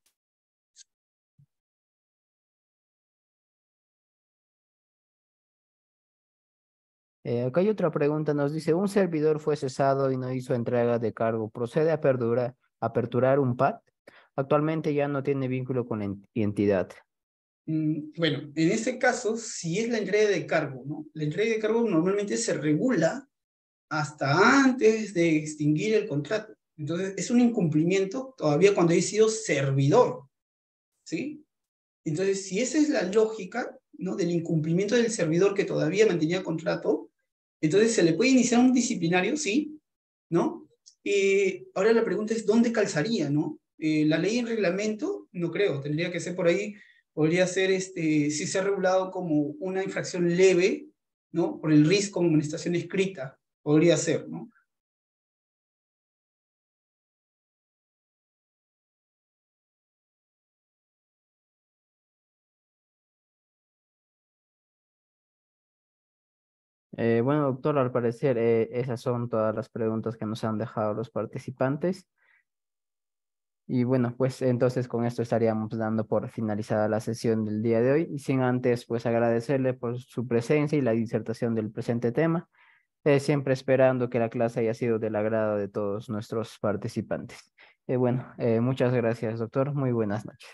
Acá hay otra pregunta, nos dice, un servidor fue cesado y no hizo entrega de cargo. ¿Procede a aperturar un PAT? Actualmente ya no tiene vínculo con la entidad. Bueno, en este caso, si es la entrega de cargo, ¿no? La entrega de cargo normalmente se regula hasta antes de extinguir el contrato. Entonces, es un incumplimiento todavía cuando he sido servidor, ¿sí? Entonces, si esa es la lógica, ¿no?, del incumplimiento del servidor que todavía mantenía contrato, entonces se le puede iniciar un disciplinario, sí, ¿no? Ahora la pregunta es, ¿dónde calzaría, no? La ley en reglamento, no creo, tendría que ser por ahí, podría ser, si se ha regulado como una infracción leve, ¿no?, por el riesgo como amonestación escrita, podría ser, ¿no? Bueno, doctor, al parecer esas son todas las preguntas que nos han dejado los participantes. Y bueno, pues entonces con esto estaríamos dando por finalizada la sesión del día de hoy. Y sin antes, pues agradecerle por su presencia y la disertación del presente tema, siempre esperando que la clase haya sido del agrado de todos nuestros participantes. Muchas gracias, doctor. Muy buenas noches.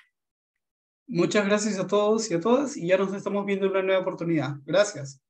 Muchas gracias a todos y a todas, y ya nos estamos viendo en una nueva oportunidad. Gracias.